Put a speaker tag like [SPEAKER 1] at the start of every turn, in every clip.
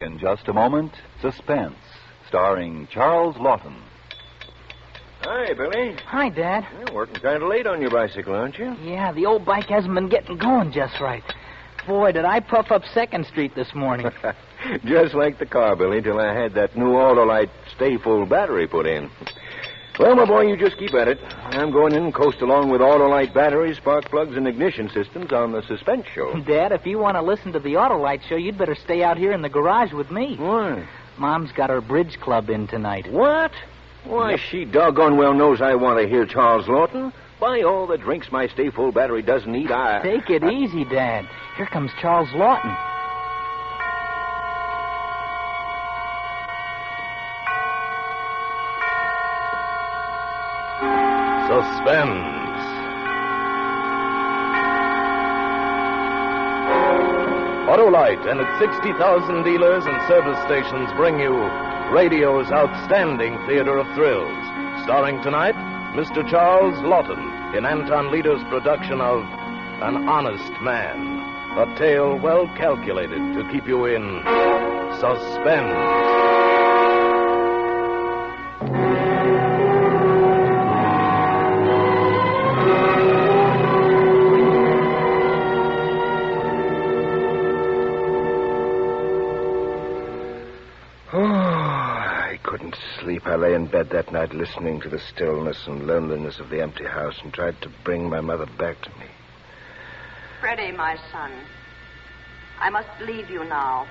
[SPEAKER 1] In just a moment, Suspense, starring Charles Lawton.
[SPEAKER 2] Hi, Billy.
[SPEAKER 3] Hi, Dad.
[SPEAKER 2] You're working kind of late on your bicycle, aren't you?
[SPEAKER 3] Yeah, the old bike hasn't been getting going just right. Boy, did I puff up 2nd Street this morning.
[SPEAKER 2] Just like the car, Billy, till I had that new Autolite stay-full battery put in. Well, my boy, you just keep at it. I'm going in and coast along with Autolite batteries, spark plugs, and ignition systems on the Suspense show.
[SPEAKER 3] Dad, if you want to listen to the Autolite show, you'd better stay out here in the garage with me.
[SPEAKER 2] Why?
[SPEAKER 3] Mom's got her bridge club in tonight.
[SPEAKER 2] What? Why, she doggone well knows I want to hear Charles Lawton. By all the drinks my stay-full battery doesn't need,
[SPEAKER 3] Take it easy, Dad. Here comes Charles Lawton.
[SPEAKER 4] Suspense. Autolite and its 60,000 dealers and service stations bring you radio's outstanding theater of thrills. Starring tonight, Mr. Charles Lawton in Anton Leader's production of An Honest Man. A tale well calculated to keep you in suspense.
[SPEAKER 2] I lay in bed that night listening to the stillness and loneliness of the empty house and tried to bring my mother back to me.
[SPEAKER 5] Freddie, my son, I must leave you now.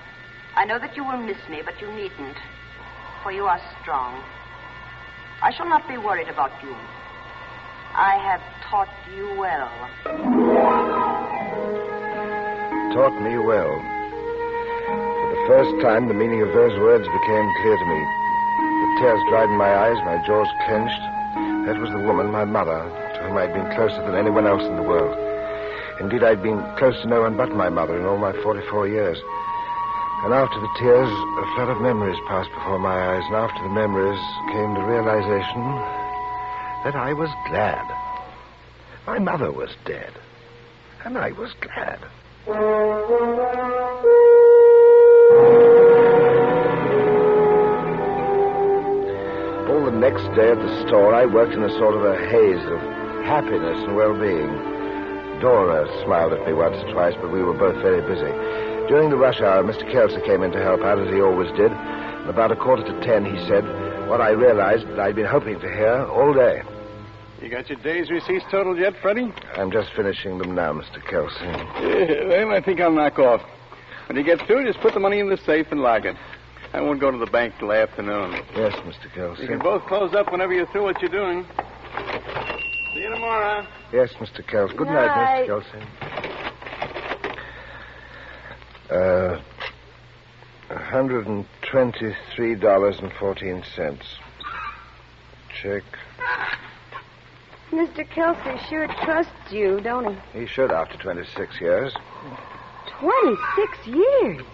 [SPEAKER 5] I know that you will miss me, but you needn't, for you are strong. I shall not be worried about you. I have taught you well.
[SPEAKER 2] Taught me well. For the first time, the meaning of those words became clear to me. The tears dried in my eyes, my jaws clenched. That was the woman, my mother, to whom I'd been closer than anyone else in the world. Indeed, I'd been close to no one but my mother in all my 44 years. And after the tears, a flood of memories passed before my eyes, and after the memories came the realization that I was glad. My mother was dead, and I was glad. All the next day at the store, I worked in a sort of a haze of happiness and well-being. Dora smiled at me once or twice, but we were both very busy. During the rush hour, Mr. Kelser came in to help out, as he always did. And about 9:45, he said what I realized that I'd been hoping to hear all day.
[SPEAKER 6] You got your day's receipts totaled yet, Freddie?
[SPEAKER 2] I'm just finishing them now, Mr. Kelser.
[SPEAKER 6] Well, I think I'll knock off. When you get through, just put the money in the safe and lock it. I won't go to the bank till afternoon.
[SPEAKER 2] Yes, Mr. Kelser.
[SPEAKER 6] You can both close up whenever you're through what you're doing. See you tomorrow.
[SPEAKER 2] Yes, Mr. Kelser. Good night, Mr. Kelser. $123.14. Check.
[SPEAKER 7] Mr. Kelsey sure trusts you, don't he?
[SPEAKER 2] He should after 26 years.
[SPEAKER 7] 26 years?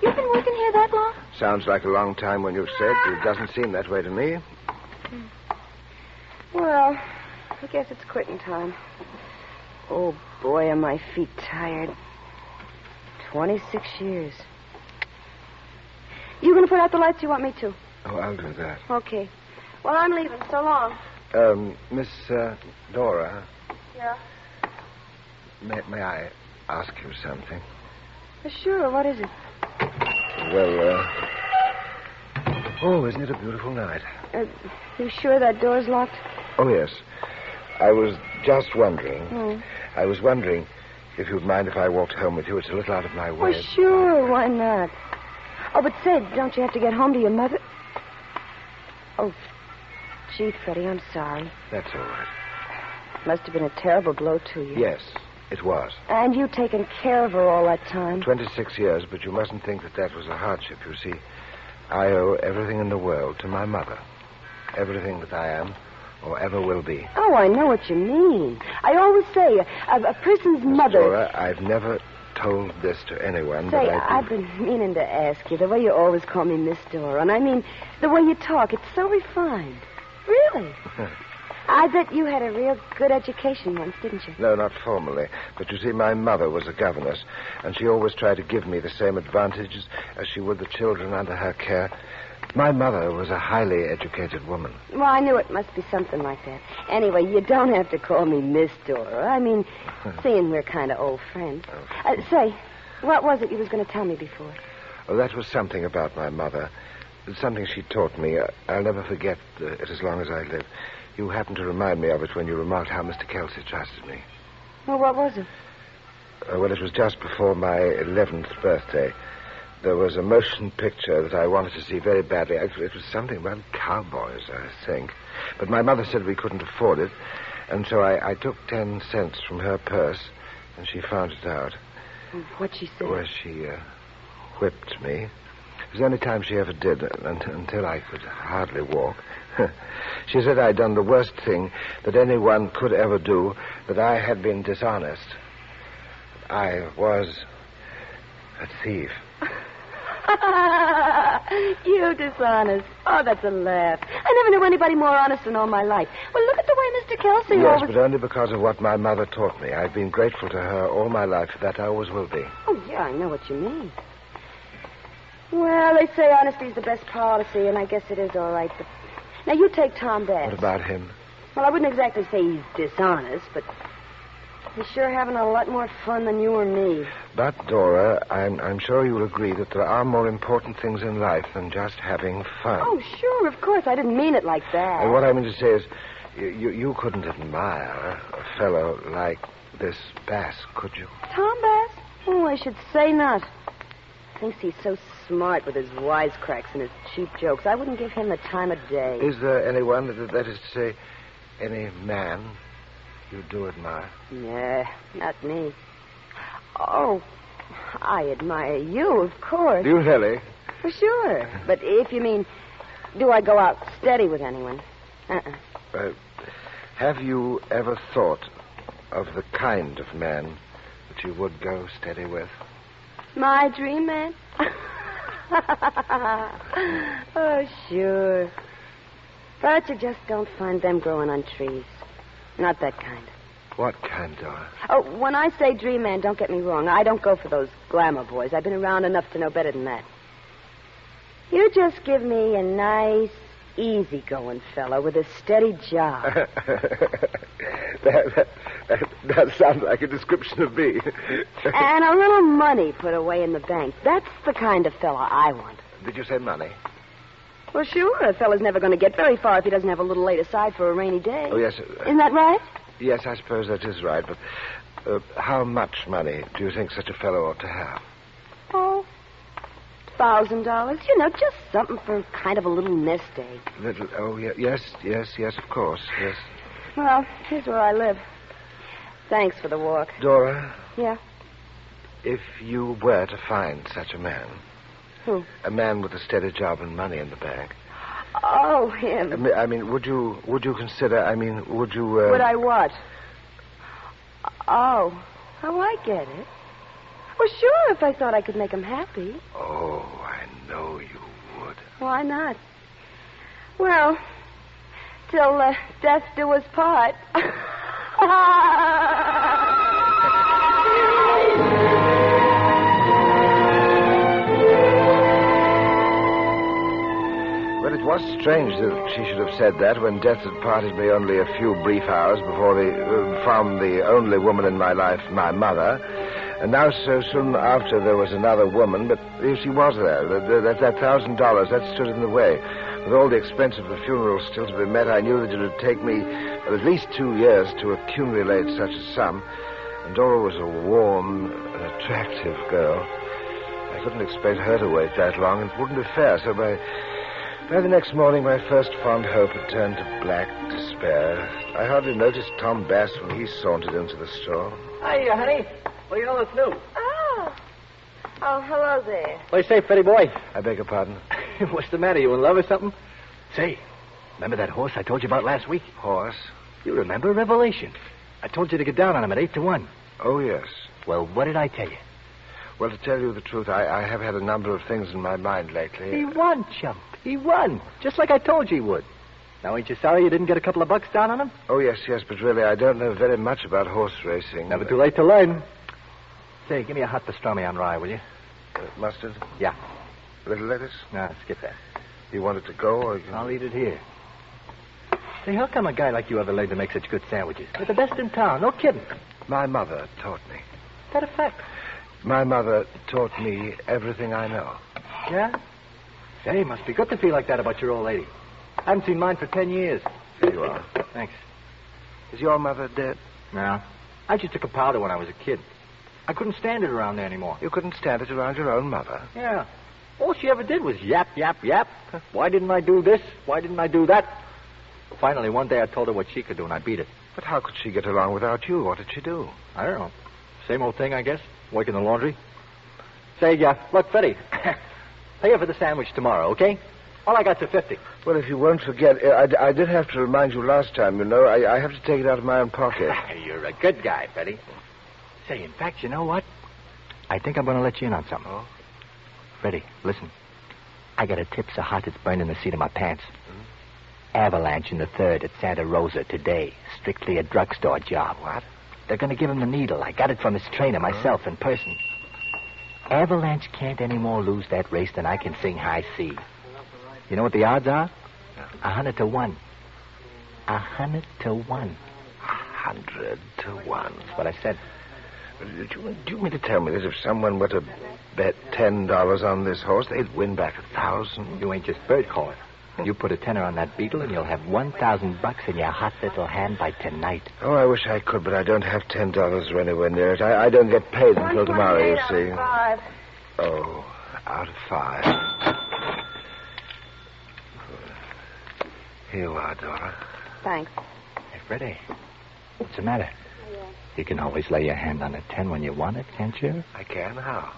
[SPEAKER 7] You've been working here that long?
[SPEAKER 2] Sounds like a long time when you've said. It doesn't seem that way to me.
[SPEAKER 7] Well, I guess it's quitting time. Oh, boy, are my feet tired. 26 years. You going to put out the lights? You want me to?
[SPEAKER 2] Oh, I'll do that.
[SPEAKER 7] Okay. Well, I'm leaving. So long.
[SPEAKER 2] Miss Dora.
[SPEAKER 7] Yeah?
[SPEAKER 2] May I ask you something?
[SPEAKER 7] Sure. What is it?
[SPEAKER 2] Well, isn't it a beautiful night?
[SPEAKER 7] You sure that door's locked?
[SPEAKER 2] Oh, yes. I was just wondering. I was wondering if you'd mind if I walked home with you. It's a little out of my way.
[SPEAKER 7] Well, sure. Why not? Oh, but say, don't you have to get home to your mother? Oh, gee, Freddie, I'm sorry.
[SPEAKER 2] That's all right.
[SPEAKER 7] Must have been a terrible blow to you.
[SPEAKER 2] Yes, it was.
[SPEAKER 7] And you taking care of her all that time.
[SPEAKER 2] 26 years, but you mustn't think that was a hardship. You see, I owe everything in the world to my mother. Everything that I am or ever will be.
[SPEAKER 7] Oh, I know what you mean. I always say a person's
[SPEAKER 2] Miss
[SPEAKER 7] mother...
[SPEAKER 2] Dora, I've never told this to anyone,
[SPEAKER 7] Say,
[SPEAKER 2] but
[SPEAKER 7] I've been meaning to ask you, the way you always call me Miss Dora, and I mean the way you talk, it's so refined. Really? I bet you had a real good education once, didn't you?
[SPEAKER 2] No, not formally. But you see, my mother was a governess, and she always tried to give me the same advantages as she would the children under her care. My mother was a highly educated woman.
[SPEAKER 7] Well, I knew it must be something like that. Anyway, you don't have to call me Miss Dora. I mean, seeing we're kind of old friends. Say, what was it you was going to tell me before?
[SPEAKER 2] Oh, that was something about my mother. Something she taught me. I'll never forget it as long as I live. You happened to remind me of it when you remarked how Mr. Kelsey trusted me.
[SPEAKER 7] Well, what was it?
[SPEAKER 2] Well, it was just before my 11th birthday. There was a motion picture that I wanted to see very badly. It was something about cowboys, I think. But my mother said we couldn't afford it, and so I took 10 cents from her purse, and she found it out.
[SPEAKER 7] What'd she say?
[SPEAKER 2] Well, she whipped me. It was the only time she ever did, until I could hardly walk. She said I'd done the worst thing that anyone could ever do, that I had been dishonest. I was a thief.
[SPEAKER 7] You dishonest. Oh, that's a laugh. I never knew anybody more honest in all my life. Well, look at the way Mr. Kelsey
[SPEAKER 2] Yes, but only because of what my mother taught me. I've been grateful to her all my life. That I always will be.
[SPEAKER 7] Oh, yeah, I know what you mean. Well, they say honesty's the best policy, and I guess it is all right. But now, you take Tom Bass.
[SPEAKER 2] What about him?
[SPEAKER 7] Well, I wouldn't exactly say he's dishonest, but he's sure having a lot more fun than you or me.
[SPEAKER 2] But, Dora, I'm sure you'll agree that there are more important things in life than just having fun.
[SPEAKER 7] Oh, sure, of course. I didn't mean it like that.
[SPEAKER 2] And what I mean to say is, you couldn't admire a fellow like this Bass, could you?
[SPEAKER 7] Tom Bass? Oh, I should say not. Thinks he's so smart with his wisecracks and his cheap jokes. I wouldn't give him the time of day.
[SPEAKER 2] Is there anyone, that is to say, any man you do admire?
[SPEAKER 7] Nah, not me. Oh, I admire you, of course.
[SPEAKER 2] Do you really?
[SPEAKER 7] For sure. But if you mean, do I go out steady with anyone?
[SPEAKER 2] Have you ever thought of the kind of man that you would go steady with?
[SPEAKER 7] My dream man? Oh, sure. But you just don't find them growing on trees. Not that kind.
[SPEAKER 2] What kind, Dora?
[SPEAKER 7] Oh, when I say dream man, don't get me wrong. I don't go for those glamour boys. I've been around enough to know better than that. You just give me a nice, easy-going fellow with a steady job.
[SPEAKER 2] That sounds like a description of me.
[SPEAKER 7] And a little money put away in the bank. That's the kind of fella I want.
[SPEAKER 2] Did you say money?
[SPEAKER 7] Well, sure. A fella's never going to get very far if he doesn't have a little laid aside for a rainy day.
[SPEAKER 2] Oh, yes.
[SPEAKER 7] Isn't that right?
[SPEAKER 2] Yes, I suppose that is right. But how much money do you think such a fellow ought to have?
[SPEAKER 7] Oh, $1,000. You know, just something for kind of a little nest egg.
[SPEAKER 2] Yes, of course, yes.
[SPEAKER 7] Well, here's where I live. Thanks for the walk.
[SPEAKER 2] Dora?
[SPEAKER 7] Yeah?
[SPEAKER 2] If you were to find such a man...
[SPEAKER 7] Who?
[SPEAKER 2] A man with a steady job and money in the bank.
[SPEAKER 7] Oh, him.
[SPEAKER 2] I mean, would you consider, would you...
[SPEAKER 7] Would I what? Oh, I get it. Well, sure, if I thought I could make him happy.
[SPEAKER 2] Oh, I know you would.
[SPEAKER 7] Why not? Well, till death do us part.
[SPEAKER 2] Well, it was strange that she should have said that when death had parted me only a few brief hours before from the only woman in my life, my mother. And now, so soon after, there was another woman, but she was there. That $1,000, that stood in the way. With all the expense of the funeral still to be met, I knew that it would take me at least 2 years to accumulate such a sum. And Dora was a warm and attractive girl. I couldn't expect her to wait that long. It wouldn't be fair, so by the next morning, my first fond hope had turned to black despair. I hardly noticed Tom Bass when he sauntered into the store.
[SPEAKER 3] Hiya, honey. What do you know that's new?
[SPEAKER 7] Oh, hello there.
[SPEAKER 3] What do you say, Freddy boy?
[SPEAKER 2] I beg your pardon?
[SPEAKER 3] What's the matter? You in love or something? Say, remember that horse I told you about last week?
[SPEAKER 2] Horse?
[SPEAKER 3] You remember Revelation. I told you to get down on him at 8-1.
[SPEAKER 2] Oh, yes.
[SPEAKER 3] Well, what did I tell you?
[SPEAKER 2] Well, to tell you the truth, I have had a number of things in my mind lately.
[SPEAKER 3] He won, chump. He won. Just like I told you he would.
[SPEAKER 8] Now, ain't you sorry you didn't get a couple of bucks down on him?
[SPEAKER 2] Oh, yes, but really, I don't know very much about horse racing.
[SPEAKER 8] Never too late to learn. Say, give me a hot pastrami on rye, will you?
[SPEAKER 2] Mustard?
[SPEAKER 8] Yeah.
[SPEAKER 2] Little lettuce?
[SPEAKER 8] No, skip that.
[SPEAKER 2] You want it to go, or...
[SPEAKER 8] I'll eat it here. Say, how come a guy like you ever learned to make such good sandwiches? They're the best in town, no kidding.
[SPEAKER 2] My mother taught me.
[SPEAKER 8] Is that a fact?
[SPEAKER 2] My mother taught me everything I know.
[SPEAKER 8] Yeah? Say, must be good to feel like that about your old lady. I haven't seen mine for 10 years.
[SPEAKER 2] Here you are.
[SPEAKER 8] Thanks.
[SPEAKER 2] Is your mother dead?
[SPEAKER 8] No. I just took a powder when I was a kid. I couldn't stand it around there anymore.
[SPEAKER 2] You couldn't stand it around your own mother?
[SPEAKER 8] Yeah. All she ever did was yap, yap, yap. Why didn't I do this? Why didn't I do that? Finally, one day I told her what she could do, and I beat it.
[SPEAKER 2] But how could she get along without you? What did she do?
[SPEAKER 8] I don't know. Same old thing, I guess. Work in the laundry. Say, look, Freddie, pay her for the sandwich tomorrow, okay? All I got's a 50.
[SPEAKER 2] Well, if you won't forget, I did have to remind you last time, you know. I have to take it out of my own pocket.
[SPEAKER 8] You're a good guy, Freddie. Say, in fact, you know what? I think I'm going to let you in on something.
[SPEAKER 2] Oh?
[SPEAKER 8] Freddie, listen. I got a tip so hot it's burning the seat of my pants. Avalanche in the 3rd at Santa Rosa today. Strictly a drugstore job.
[SPEAKER 2] What?
[SPEAKER 8] They're going to give him the needle. I got it from his trainer myself in person. Avalanche can't any more lose that race than I can sing High C. You know what the odds are? 100 to 1. 100 to 1.
[SPEAKER 2] 100 to 1.
[SPEAKER 8] That's what I said.
[SPEAKER 2] Do you mean to tell me that if someone were to bet $10 on this horse, they'd win back 1,000?
[SPEAKER 8] You ain't just bird calling. You put a tenner on that beetle, and you'll have $1,000 in your hot little hand by tonight.
[SPEAKER 2] Oh, I wish I could, but I don't have $10 or anywhere near it. I don't get paid until tomorrow, you see.
[SPEAKER 7] Out of 5.
[SPEAKER 2] Oh, out of 5. Here you are, Dora.
[SPEAKER 7] Thanks.
[SPEAKER 8] Hey, Freddie, what's the matter? You can always lay your hand on a 10 when you want it, can't you?
[SPEAKER 2] I can? How?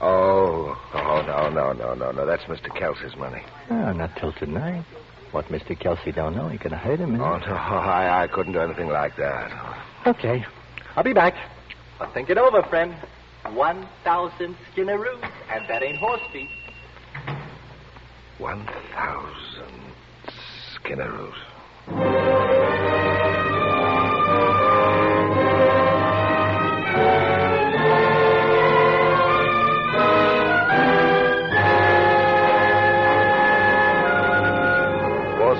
[SPEAKER 2] Oh, no. That's Mr. Kelsey's money.
[SPEAKER 8] Oh, not till tonight. What Mr. Kelsey don't know, he can hurt him,
[SPEAKER 2] Oh, no, I couldn't do anything like that.
[SPEAKER 8] Okay. I'll be back. But think it over, friend. 1,000 Skinnaroos, and that ain't horse feet.
[SPEAKER 2] 1,000 Skinnaroos.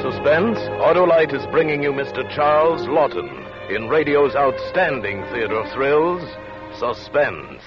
[SPEAKER 4] Suspense, Autolite is bringing you Mr. Charles Lawton in radio's outstanding theater of thrills, Suspense.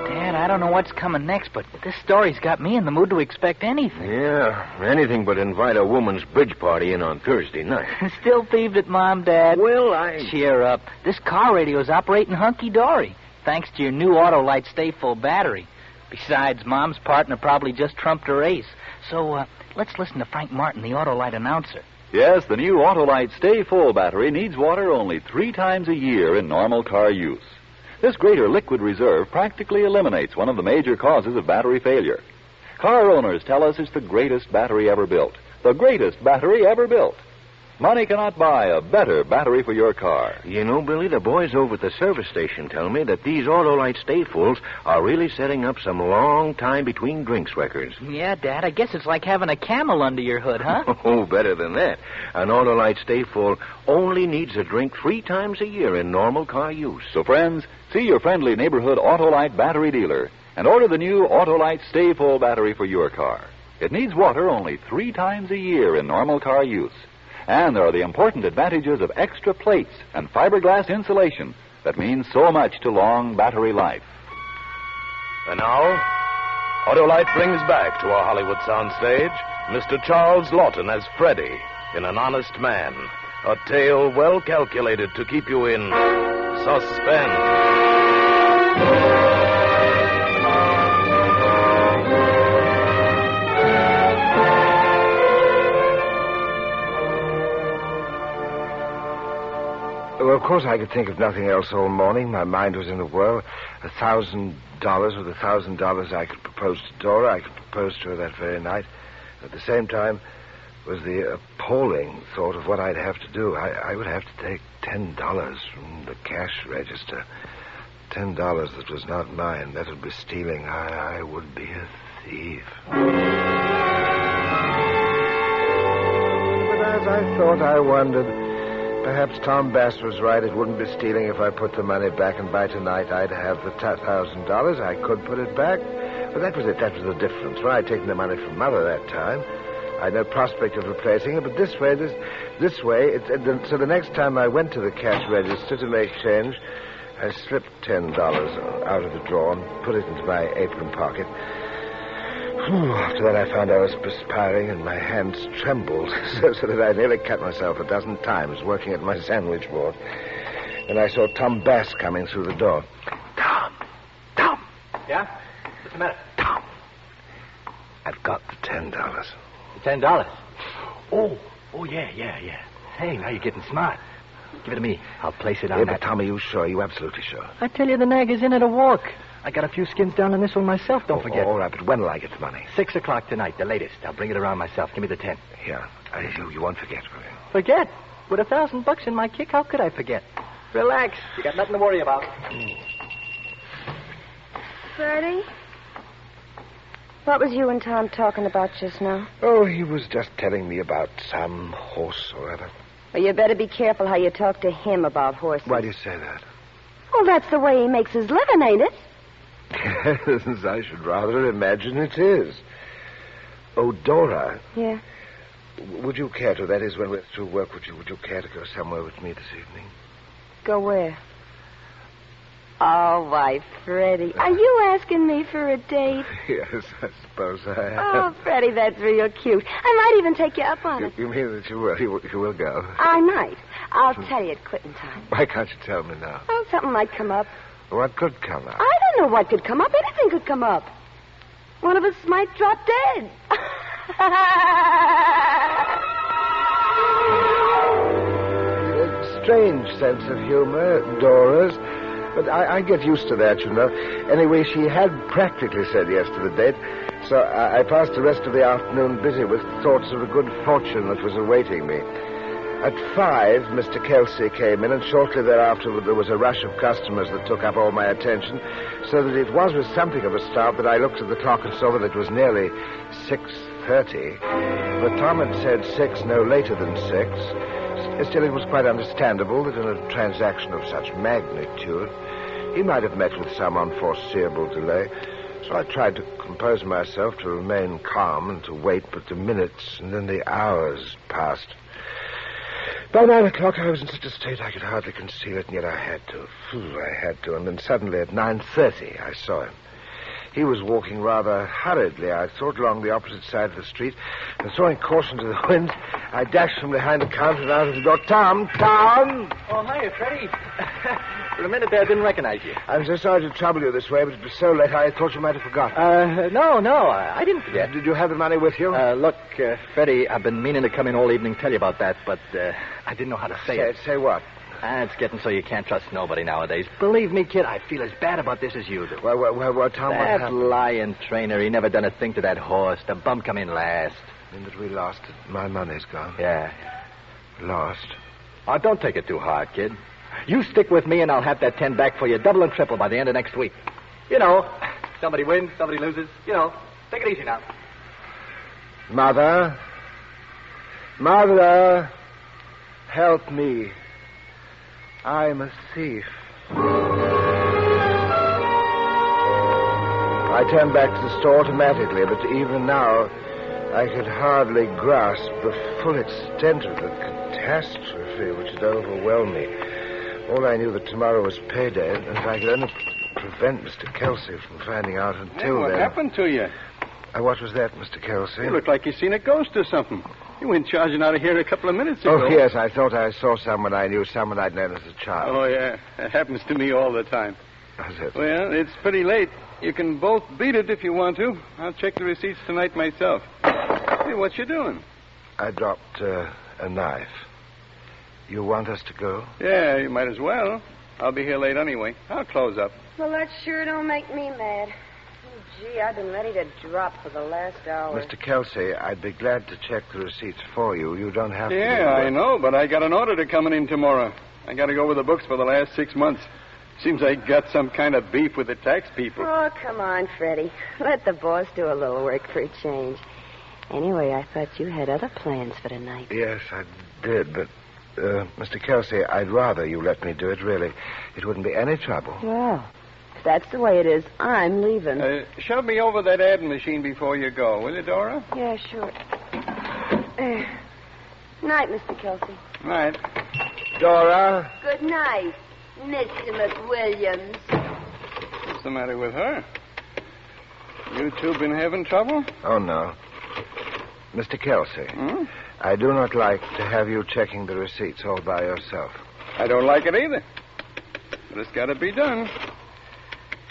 [SPEAKER 3] Dad, I don't know what's coming next, but this story's got me in the mood to expect anything.
[SPEAKER 9] Yeah, anything but invite a woman's bridge party in on Thursday night.
[SPEAKER 3] Still peeved at Mom, Dad?
[SPEAKER 9] Well, I...
[SPEAKER 3] Cheer up. This car radio's operating hunky-dory. Thanks to your new Autolite Stay Full battery. Besides, Mom's partner probably just trumped her ace. So, let's listen to Frank Martin, the Autolite announcer.
[SPEAKER 1] Yes, the new Autolite Stay Full battery needs water only 3 times a year in normal car use. This greater liquid reserve practically eliminates one of the major causes of battery failure. Car owners tell us it's the greatest battery ever built. The greatest battery ever built. Money cannot buy a better battery for your car.
[SPEAKER 9] You know, Billy, the boys over at the service station tell me that these Autolite Stay-Fulls are really setting up some long time between drinks records.
[SPEAKER 3] Yeah, Dad, I guess it's like having a camel under your hood, huh?
[SPEAKER 9] Oh, better than that. An Autolite Stay-Full only needs a drink 3 times a year in normal car use.
[SPEAKER 1] So, friends, see your friendly neighborhood Autolite battery dealer and order the new Autolite Stay Full battery for your car. It needs water only 3 times a year in normal car use. And there are the important advantages of extra plates and fiberglass insulation that mean so much to long battery life.
[SPEAKER 4] And now, Autolite brings back to our Hollywood soundstage Mr. Charles Lawton as Freddie in An Honest Man, a tale well calculated to keep you in suspense.
[SPEAKER 2] Well, of course, I could think of nothing else all morning. My mind was in a whirl. $1,000 with $1,000 I could propose to Dora. I could propose to her that very night. At the same time was the appalling thought of what I'd have to do. I would have to take $10 from the cash register. $10 that was not mine. That would be stealing. I would be a thief. But as I thought, I wondered. Perhaps Tom Bass was right. It wouldn't be stealing if I put the money back, and by tonight I'd have the $1,000. I could put it back. But that was it. That was the difference. Well, I'd taken the money from Mother that time. I had no prospect of replacing it, but this way, so the next time I went to the cash register to make change, I slipped $10 out of the drawer and put it into my apron pocket. After that, I found I was perspiring and my hands trembled so that I nearly cut myself a dozen times working at my sandwich board. Then I saw Tom Bass coming through the door. Tom!
[SPEAKER 8] Yeah? What's the matter?
[SPEAKER 2] Tom! I've got the $10.
[SPEAKER 8] $10? Oh, yeah. Hey, now you're getting smart. Give it to me. I'll place it on
[SPEAKER 2] Yeah,
[SPEAKER 8] that.
[SPEAKER 2] but Tom, are you sure? Are you absolutely sure?
[SPEAKER 8] I tell you, the nag is in at a walk. I got a few skins down on this one myself, don't forget.
[SPEAKER 2] All right, but when will I get the money?
[SPEAKER 8] 6 o'clock tonight, the latest. I'll bring it around myself. Give me the 10.
[SPEAKER 2] Yeah, you won't forget, will you?
[SPEAKER 8] Forget? With $1,000 in my kick, how could I forget? Relax. You got nothing to worry about.
[SPEAKER 7] Freddie? What was you and Tom talking about just now?
[SPEAKER 2] Oh, he was just telling me about some horse or other.
[SPEAKER 7] Well, you better be careful how you talk to him about horses.
[SPEAKER 2] Why do you say that?
[SPEAKER 7] Well, that's the way he makes his living, ain't it?
[SPEAKER 2] Yes, I should rather imagine it is. Oh, Dora.
[SPEAKER 7] Yeah?
[SPEAKER 2] Would you care to, that is, when we're through work, would you care to go somewhere with me this evening?
[SPEAKER 7] Go where? Oh, why, Freddie. Are you asking me for a date?
[SPEAKER 2] Yes, I suppose I am.
[SPEAKER 7] Oh, Freddie, that's real cute. I might even take you up on it.
[SPEAKER 2] You mean that you will go?
[SPEAKER 7] I might. I'll tell you at quitting time.
[SPEAKER 2] Why can't you tell me now?
[SPEAKER 7] Oh, something might come up.
[SPEAKER 2] What could come up?
[SPEAKER 7] I don't know what could come up. Anything could come up. One of us might drop dead.
[SPEAKER 2] A strange sense of humor, Dora's. But I get used to that, you know. Anyway, she had practically said yes to the date, so I passed the rest of the afternoon busy with thoughts of the good fortune that was awaiting me. At 5, Mr. Kelsey came in, and shortly thereafter there was a rush of customers that took up all my attention, so that it was with something of a start that I looked at the clock and saw that it was nearly 6:30. But Tom had said 6, no later than 6. Still, it was quite understandable that in a transaction of such magnitude, he might have met with some unforeseeable delay. So I tried to compose myself to remain calm and to wait, but the minutes and then the hours passed. By 9 o'clock, I was in such a state I could hardly conceal it, and yet I had to. And then suddenly at 9:30, I saw him. He was walking rather hurriedly, I thought, along the opposite side of the street, and throwing caution to the wind, I dashed from behind the counter and out of the door. Tom!
[SPEAKER 8] Oh, hiya, Freddie. For a minute there, I didn't recognize you.
[SPEAKER 2] I'm so sorry to trouble you this way, but it was so late I thought you might have forgotten.
[SPEAKER 8] No, I didn't forget.
[SPEAKER 2] Did you have the money with you?
[SPEAKER 8] Look, Freddie, I've been meaning to come in all evening and tell you about that, but I didn't know how to say it.
[SPEAKER 2] Say what?
[SPEAKER 8] It's getting so you can't trust nobody nowadays. Believe me, kid, I feel as bad about this as you do.
[SPEAKER 2] Well, Tom, what
[SPEAKER 8] that
[SPEAKER 2] happened?
[SPEAKER 8] lying trainer, he never done a thing to that horse. The bum come in last.
[SPEAKER 2] I mean that we lost it. My money's gone.
[SPEAKER 8] Yeah.
[SPEAKER 2] Lost?
[SPEAKER 8] Oh, don't take it too hard, kid. You stick with me and I'll have that 10 back for you, double and triple by the end of next week. You know, somebody wins, somebody loses. You know, take it easy now.
[SPEAKER 2] Mother, help me. I'm a thief. I turned back to the store automatically, but even now, I could hardly grasp the full extent of the catastrophe which had overwhelmed me. All I knew that tomorrow was payday, and if I could only prevent Mr. Kelsey from finding out until
[SPEAKER 6] What
[SPEAKER 2] then...
[SPEAKER 6] happened to you?
[SPEAKER 2] What was that, Mr. Kelsey?
[SPEAKER 6] You look like you seen a ghost or something. You went charging out of here a couple of minutes ago.
[SPEAKER 2] Oh, yes, I thought I saw someone I knew, someone I'd known as a child.
[SPEAKER 6] Oh, yeah. That happens to me all the time.
[SPEAKER 2] How's that?
[SPEAKER 6] Well, it's pretty late. You can both beat it if you want to. I'll check the receipts tonight myself. Hey, what you doing?
[SPEAKER 2] I dropped a knife. You want us to go?
[SPEAKER 6] Yeah, you might as well. I'll be here late anyway. I'll close up.
[SPEAKER 7] Well, that sure don't make me mad. Oh, gee, I've been ready to drop for the last hour.
[SPEAKER 2] Mr. Kelsey, I'd be glad to check the receipts for you. You don't have to.
[SPEAKER 6] Yeah, I know, but I got an order to come in tomorrow. I got to go over the books for the last 6 months. Seems I got some kind of beef with the tax people.
[SPEAKER 7] Oh, come on, Freddie. Let the boss do a little work for a change. Anyway, I thought you had other plans for tonight.
[SPEAKER 2] Yes, I did, but, Mr. Kelsey, I'd rather you let me do it, really. It wouldn't be any trouble.
[SPEAKER 7] Well, if that's the way it is, I'm leaving.
[SPEAKER 6] Shove me over that adding machine before you go, will you, Dora?
[SPEAKER 7] Yeah, sure. Night, Mr. Kelsey.
[SPEAKER 6] Right.
[SPEAKER 2] Dora?
[SPEAKER 7] Good night, Mr. McWilliams.
[SPEAKER 6] What's the matter with her? You two been having trouble?
[SPEAKER 2] Oh, no. Mr. Kelsey,
[SPEAKER 6] Hmm?
[SPEAKER 2] I do not like to have you checking the receipts all by yourself.
[SPEAKER 6] I don't like it either. But it's got to be done.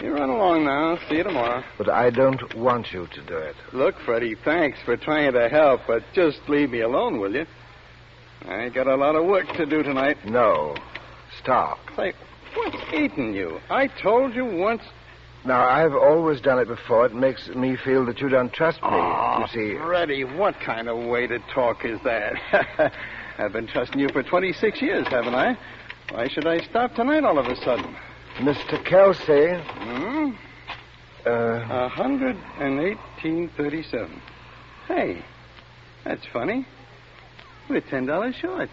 [SPEAKER 6] You run along now. See you tomorrow.
[SPEAKER 2] But I don't want you to do it.
[SPEAKER 6] Look, Freddie, thanks for trying to help, but just leave me alone, will you? I got a lot of work to do tonight.
[SPEAKER 2] No. Stop.
[SPEAKER 6] Say, what's eating you? I told you once.
[SPEAKER 2] Now, I've always done it before. It makes me feel that you don't trust me. You see.
[SPEAKER 6] Freddie, what kind of way to talk is that? I've been trusting you for 26 years, haven't I? Why should I stop tonight all of a sudden?
[SPEAKER 2] Mr. Kelsey.
[SPEAKER 6] 118.37. Hey, that's funny. We're $10 short.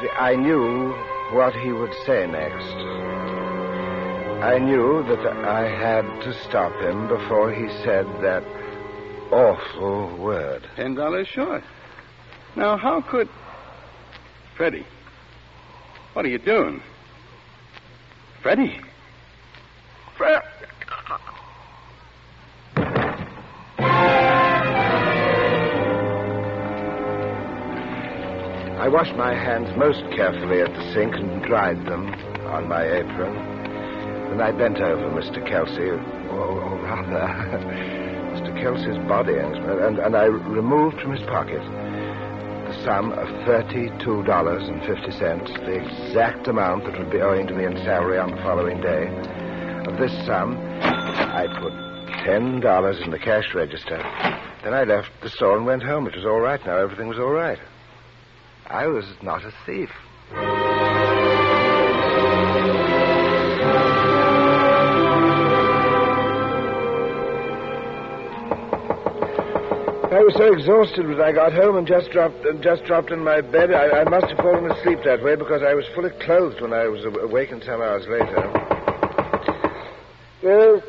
[SPEAKER 2] See, I knew what he would say next. I knew that I had to stop him before he said that awful word.
[SPEAKER 6] $10 short. Now, how could... Freddie, what are you doing? Freddie.
[SPEAKER 2] I washed my hands most carefully at the sink and dried them on my apron. Then I bent over Mr. Kelsey, or rather, Mr. Kelsey's body, and I removed from his pocket the sum of $32.50, the exact amount that would be owing to me in salary on the following day. Of this sum, I put $10 in the cash register. Then I left the store and went home. It was all right now. Everything was all right. I was not a thief. I was so exhausted when I got home and just dropped in my bed. I must have fallen asleep that way because I was fully clothed when I was awakened some hours later. Yes.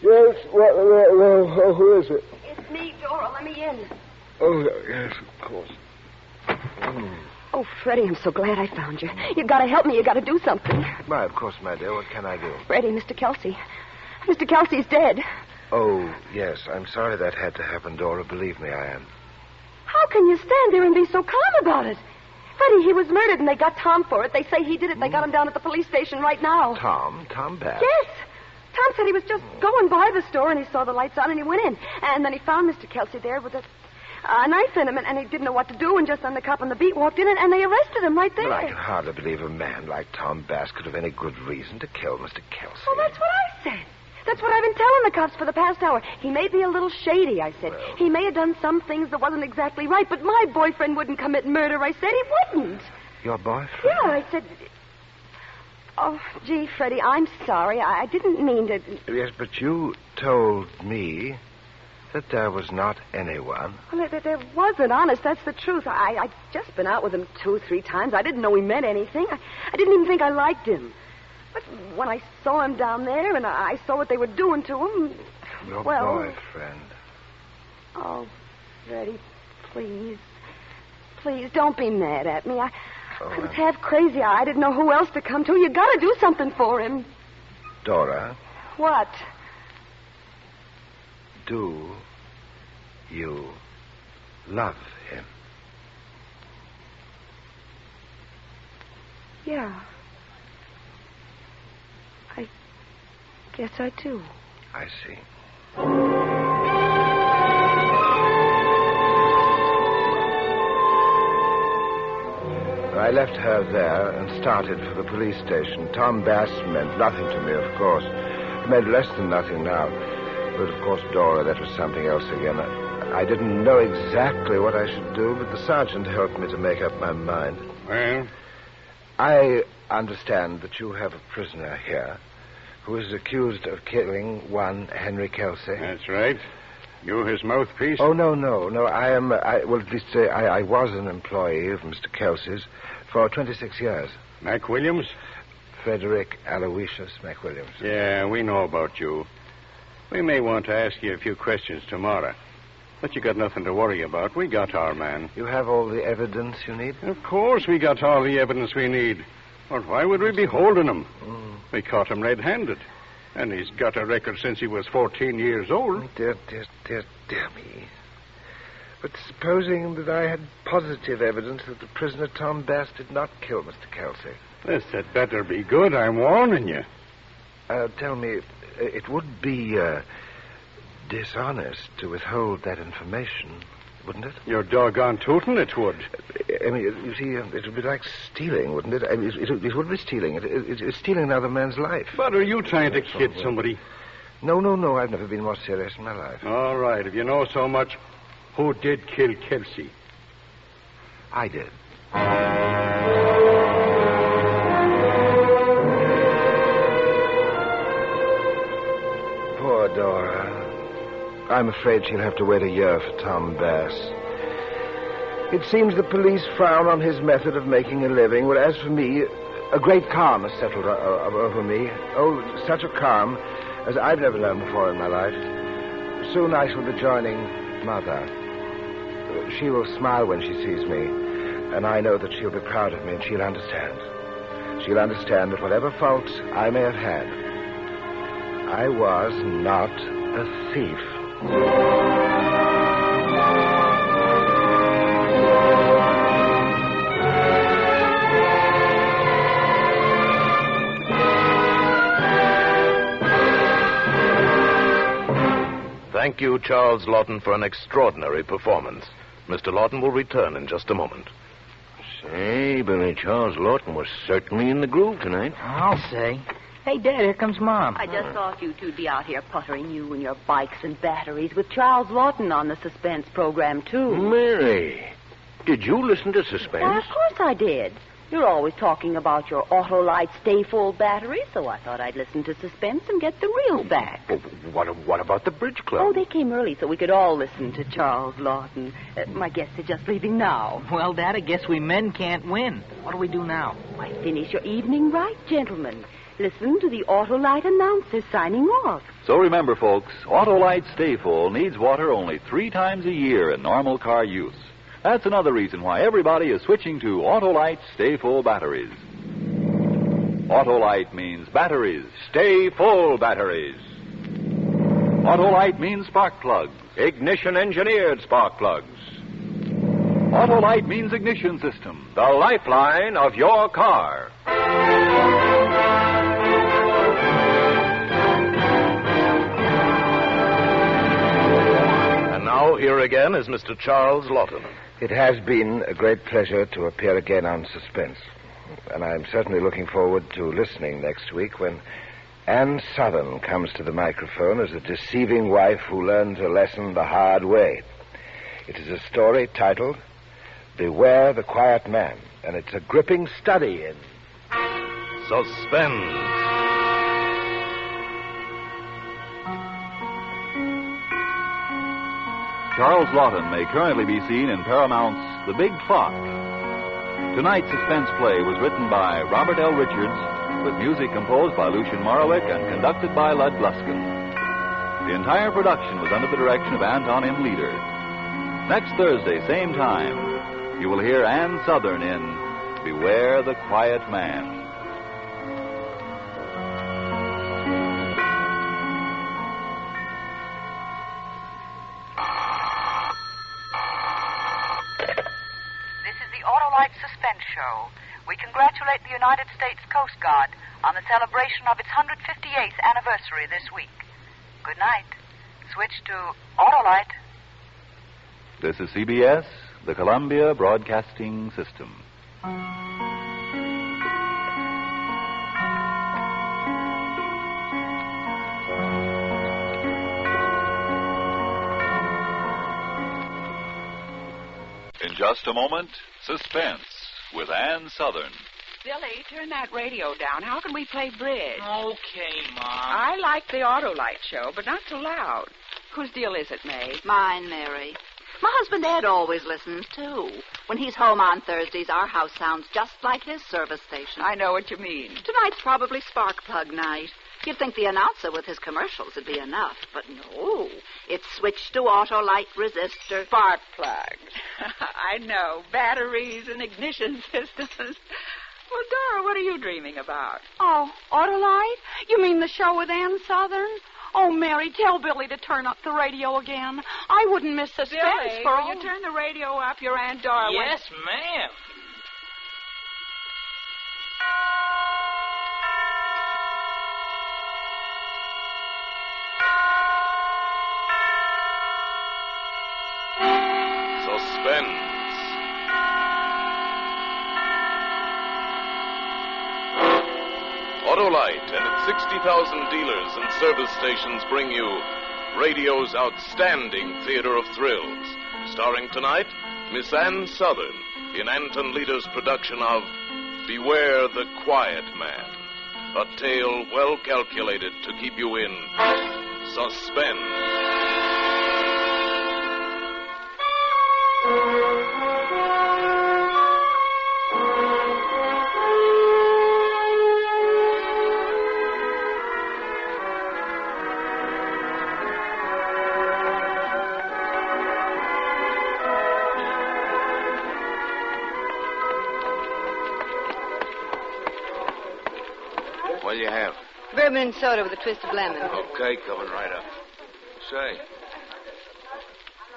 [SPEAKER 2] Who is it?
[SPEAKER 7] It's me, Dora. Let me in.
[SPEAKER 2] Oh, yes, of course.
[SPEAKER 7] Oh, Freddie, I'm so glad I found you. You've got to help me. You've got to do something.
[SPEAKER 2] Why, of course, my dear. What can I do?
[SPEAKER 7] Freddie, Mr. Kelsey. Mr. Kelsey's dead.
[SPEAKER 2] Oh, yes. I'm sorry that had to happen, Dora. Believe me, I am.
[SPEAKER 7] How can you stand there and be so calm about it? Freddie, he was murdered and they got Tom for it. They say he did it. They got him down at the police station right now.
[SPEAKER 2] Tom Bass?
[SPEAKER 7] Yes. Tom said he was just going by the store and he saw the lights on and he went in. And then he found Mr. Kelsey there with a knife in him and he didn't know what to do. And just then the cop on the beat walked in and they arrested him right there.
[SPEAKER 2] But I can hardly believe a man like Tom Bass could have any good reason to kill Mr. Kelsey.
[SPEAKER 7] Well, that's what I said. That's what I've been telling the cops for the past hour. He may be a little shady, I said.
[SPEAKER 2] Well,
[SPEAKER 7] he may have done some things that wasn't exactly right, but my boyfriend wouldn't commit murder, I said. He wouldn't.
[SPEAKER 2] Your boyfriend?
[SPEAKER 7] Yeah, I said... Oh, gee, Freddie, I'm sorry. I didn't mean to...
[SPEAKER 2] Yes, but you told me that there was not anyone.
[SPEAKER 7] Well, there wasn't, honest. That's the truth. I'd just been out with him 2-3 times. I didn't know he meant anything. I didn't even think I liked him. But when I saw him down there and I saw what they were doing to him...
[SPEAKER 2] Your boyfriend.
[SPEAKER 7] Oh, Freddie, please. Please, don't be mad at me. I was half crazy. I didn't know who else to come to. You got to do something for him.
[SPEAKER 2] Dora.
[SPEAKER 7] What?
[SPEAKER 2] Do you love him?
[SPEAKER 7] Yeah. I guess I do.
[SPEAKER 2] I see. I left her there and started for the police station. Tom Bass meant nothing to me, of course. It meant less than nothing now. But, of course, Dora, that was something else again. I didn't know exactly what I should do, but the sergeant helped me to make up my mind.
[SPEAKER 6] Well?
[SPEAKER 2] I understand that you have a prisoner here who is accused of killing one Henry Kelsey.
[SPEAKER 6] That's right. You his mouthpiece?
[SPEAKER 2] Oh, no. I was an employee of Mr. Kelsey's for 26 years.
[SPEAKER 6] Mac Williams?
[SPEAKER 2] Frederick Aloysius McWilliams.
[SPEAKER 6] Yeah, we know about you. We may want to ask you a few questions tomorrow. But you got nothing to worry about. We got our man.
[SPEAKER 2] You have all the evidence you need?
[SPEAKER 6] Of course we got all the evidence we need. Or why would we be holding him? We caught him red-handed. And he's got a record since he was 14 years old.
[SPEAKER 2] Dear me. But supposing that I had positive evidence that the prisoner Tom Bass did not kill Mr. Kelsey.
[SPEAKER 6] This had better be good, I'm warning you.
[SPEAKER 2] Tell me, it would be dishonest to withhold that information, wouldn't it?
[SPEAKER 6] You're doggone tootin' it would.
[SPEAKER 2] I mean, you see, it would be like stealing, wouldn't it? I mean, it would be stealing. It's stealing another man's life.
[SPEAKER 6] But are you trying to kid somebody?
[SPEAKER 2] No. I've never been more serious in my life.
[SPEAKER 6] All right. If you know so much, who did kill Kelsey?
[SPEAKER 2] I did. Poor Dora. I'm afraid she'll have to wait a year for Tom Bass. It seems the police frown on his method of making a living, whereas for me, a great calm has settled over me. Oh, such a calm as I've never known before in my life. Soon I shall be joining Mother. She will smile when she sees me, and I know that she'll be proud of me, and she'll understand. She'll understand that whatever faults I may have had, I was not a thief.
[SPEAKER 4] Thank you, Charles Lawton, for an extraordinary performance. Mr. Lawton will return in just a moment.
[SPEAKER 9] Say, Billy, Charles Lawton was certainly in the groove tonight.
[SPEAKER 3] I'll say. Hey, Dad, here comes Mom.
[SPEAKER 5] I just thought you two'd be out here puttering, you and your bikes and batteries, with Charles Lawton on the Suspense program, too.
[SPEAKER 9] Mary, did you listen to Suspense?
[SPEAKER 5] Why, of course I did. You're always talking about your Autolite Stay Full battery, so I thought I'd listen to Suspense and get the real back.
[SPEAKER 9] Well, what about the Bridge Club?
[SPEAKER 5] Oh, they came early so we could all listen to Charles Lawton. My guests are just leaving now.
[SPEAKER 3] Well, Dad, I guess we men can't win. What do we do now?
[SPEAKER 5] Why, finish your evening right, gentlemen. Listen to the Autolite announcer signing off.
[SPEAKER 1] So remember, folks, Autolite Stay Full needs water only 3 times a year in normal car use. That's another reason why everybody is switching to Autolite Stay Full batteries. Autolite means batteries. Stay full batteries. Autolite means spark plugs.
[SPEAKER 9] Ignition-engineered spark plugs.
[SPEAKER 1] Autolite means ignition system.
[SPEAKER 9] The lifeline of your car.
[SPEAKER 4] And now, here again is Mr. Charles Lawton.
[SPEAKER 2] It has been a great pleasure to appear again on Suspense. And I'm certainly looking forward to listening next week when Ann Southern comes to the microphone as a deceiving wife who learns a lesson the hard way. It is a story titled Beware the Quiet Man, and it's a gripping study in
[SPEAKER 4] Suspense.
[SPEAKER 1] Charles Lawton may currently be seen in Paramount's The Big Clock. Tonight's suspense play was written by Robert L. Richards, with music composed by Lucien Morawick and conducted by Lud Gluskin. The entire production was under the direction of Anton M. Leader. Next Thursday, same time, you will hear Ann Southern in Beware the Quiet Man.
[SPEAKER 10] Suspense show. We congratulate the United States Coast Guard on the celebration of its 158th anniversary this week. Good night. Switch to Autolite.
[SPEAKER 1] This is CBS, the Columbia Broadcasting System. In just a moment, Suspense with Ann Southern.
[SPEAKER 11] Billy, turn that radio down. How can we play bridge?
[SPEAKER 3] Okay, Mom.
[SPEAKER 11] I like the Autolite show, but not so loud. Whose deal is it, May?
[SPEAKER 10] Mine, Mary. My husband Ed always listens, too. When he's home on Thursdays, our house sounds just like his service station.
[SPEAKER 11] I know what you mean.
[SPEAKER 10] Tonight's probably spark plug night. You'd think the announcer with his commercials would be enough, but no. It's switched to Autolite resistor.
[SPEAKER 11] Spark plug. I know. Batteries and ignition systems. Well, Dora, what are you dreaming about?
[SPEAKER 12] Oh, Autolite? You mean the show with Ann Southern? Oh, Mary, tell Billy to turn up the radio again. I wouldn't miss Suspense
[SPEAKER 11] Billy,
[SPEAKER 12] for
[SPEAKER 11] will you turn the radio up? Your Aunt Dora
[SPEAKER 3] Yes, ma'am.
[SPEAKER 4] Suspense. Autolite and its 60,000 dealers and service stations bring you radio's outstanding theater of thrills. Starring tonight, Miss Ann Southern in Anton Leader's production of Beware the Quiet Man. A tale well calculated to keep you in suspense.
[SPEAKER 9] What'll you have?
[SPEAKER 7] Bourbon and soda with a twist of lemon.
[SPEAKER 9] Okay, coming right up. Say,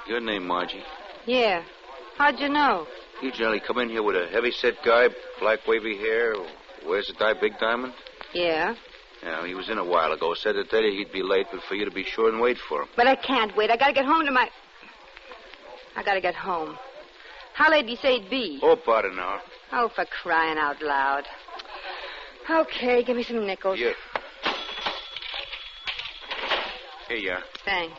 [SPEAKER 9] your name, Margie?
[SPEAKER 7] Yeah. How'd you know?
[SPEAKER 9] You generally come in here with a heavy-set guy, black wavy hair, wears a big diamond?
[SPEAKER 7] Yeah.
[SPEAKER 9] Yeah, he was in a while ago. Said to tell you he'd be late, but for you to be sure and wait for him.
[SPEAKER 7] But I can't wait. I gotta get home to my... I gotta get home. How late do you say it'd be?
[SPEAKER 9] Oh, about an hour.
[SPEAKER 7] Oh, for crying out loud. Okay, give me some nickels.
[SPEAKER 9] Yeah. Here you are.
[SPEAKER 7] Thanks.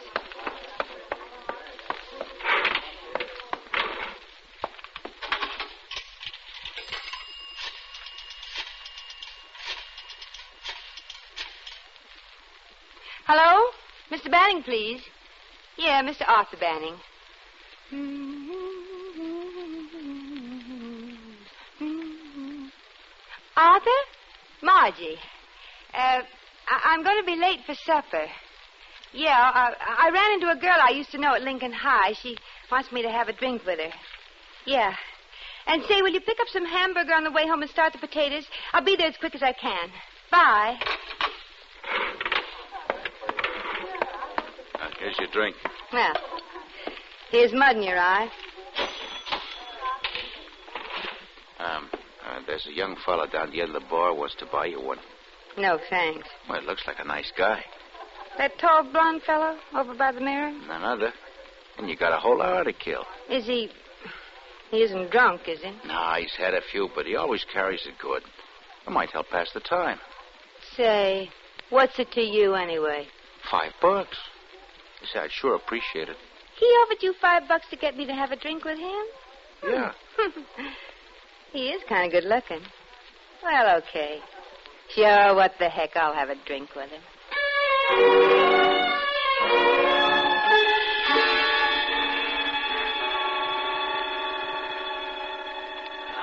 [SPEAKER 7] Hello? Mr. Banning, please. Yeah, Mr. Arthur Banning. Arthur? Margie. I'm going to be late for supper. Yeah, I ran into a girl I used to know at Lincoln High. She wants me to have a drink with her. Yeah. And say, will you pick up some hamburger on the way home and start the potatoes? I'll be there as quick as I can. Bye.
[SPEAKER 9] Here's your drink.
[SPEAKER 7] Well, here's mud in your eye.
[SPEAKER 9] There's a young fella down the end of the bar wants to buy you one.
[SPEAKER 7] No, thanks.
[SPEAKER 9] Well, it looks like a nice guy.
[SPEAKER 7] That tall, blonde fellow over by the mirror?
[SPEAKER 9] None other. And you got a whole hour to kill.
[SPEAKER 7] Is he... He isn't drunk, is he?
[SPEAKER 9] Nah, he's had a few, but he always carries it good. It might help pass the time.
[SPEAKER 7] Say, what's it to you anyway?
[SPEAKER 9] $5. You say, I'd sure appreciate it.
[SPEAKER 7] He offered you $5 to get me to have a drink with him?
[SPEAKER 9] Yeah.
[SPEAKER 7] He is kind of good looking. Well, okay. Sure, what the heck, I'll have a drink with him.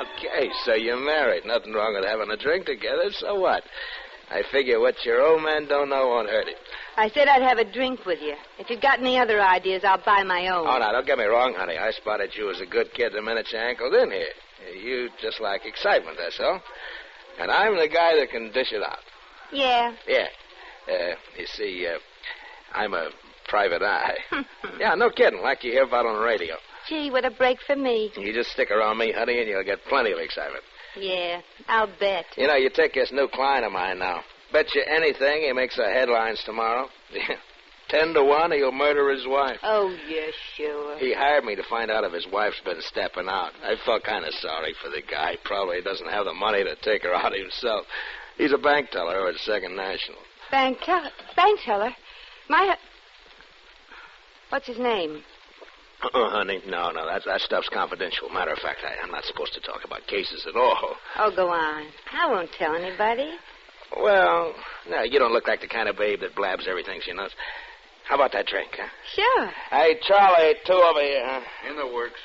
[SPEAKER 13] Okay, so you're married. Nothing wrong with having a drink together, so what? I figure what your old man don't know won't hurt him.
[SPEAKER 7] I said I'd have a drink with you. If you've got any other ideas, I'll buy my own.
[SPEAKER 13] Oh, now, don't get me wrong, honey. I spotted you as a good kid the minute you ankled in here. You just like excitement, that's all. And I'm the guy that can dish it out.
[SPEAKER 7] Yeah.
[SPEAKER 13] Yeah. You see, I'm a private eye. Yeah, no kidding, like you hear about on the radio.
[SPEAKER 7] Gee, what a break for me.
[SPEAKER 13] You just stick around me, honey, and you'll get plenty of excitement.
[SPEAKER 7] Yeah, I'll bet.
[SPEAKER 13] You know, you take this new client of mine now. Bet you anything he makes the headlines tomorrow. 10 to 1, he'll murder his wife.
[SPEAKER 7] Oh, yeah, sure.
[SPEAKER 13] He hired me to find out if his wife's been stepping out. I felt kind of sorry for the guy. Probably doesn't have the money to take her out himself. He's a bank teller at Second National.
[SPEAKER 7] Bank teller? What's his name?
[SPEAKER 13] Honey, no, that stuff's confidential. Matter of fact, I'm not supposed to talk about cases at all.
[SPEAKER 7] Oh, go on. I won't tell anybody.
[SPEAKER 13] Well, no, you don't look like the kind of babe that blabs everything she knows. How about that drink, huh?
[SPEAKER 7] Sure.
[SPEAKER 13] Hey, Charlie, 2 over here, huh?
[SPEAKER 9] In the works.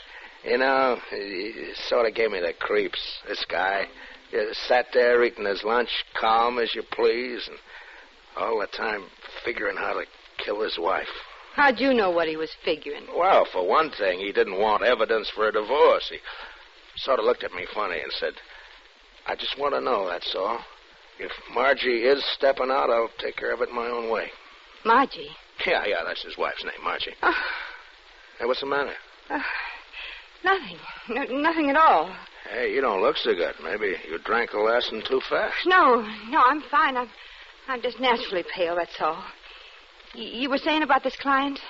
[SPEAKER 13] You know, he sort of gave me the creeps, this guy. He sat there eating his lunch, calm as you please, and all the time figuring how to kill his wife.
[SPEAKER 7] How'd you know what he was figuring?
[SPEAKER 13] Well, for one thing, he didn't want evidence for a divorce. He sort of looked at me funny and said, I just want to know, that's all. If Margie is stepping out, I'll take care of it my own way.
[SPEAKER 7] Margie?
[SPEAKER 13] Yeah, that's his wife's name, Margie. Hey, what's the matter?
[SPEAKER 7] Nothing. Nothing at all.
[SPEAKER 13] Hey, you don't look so good. Maybe you drank the last one too fast.
[SPEAKER 7] No, I'm fine. I'm just naturally pale, that's all. You were saying about this client?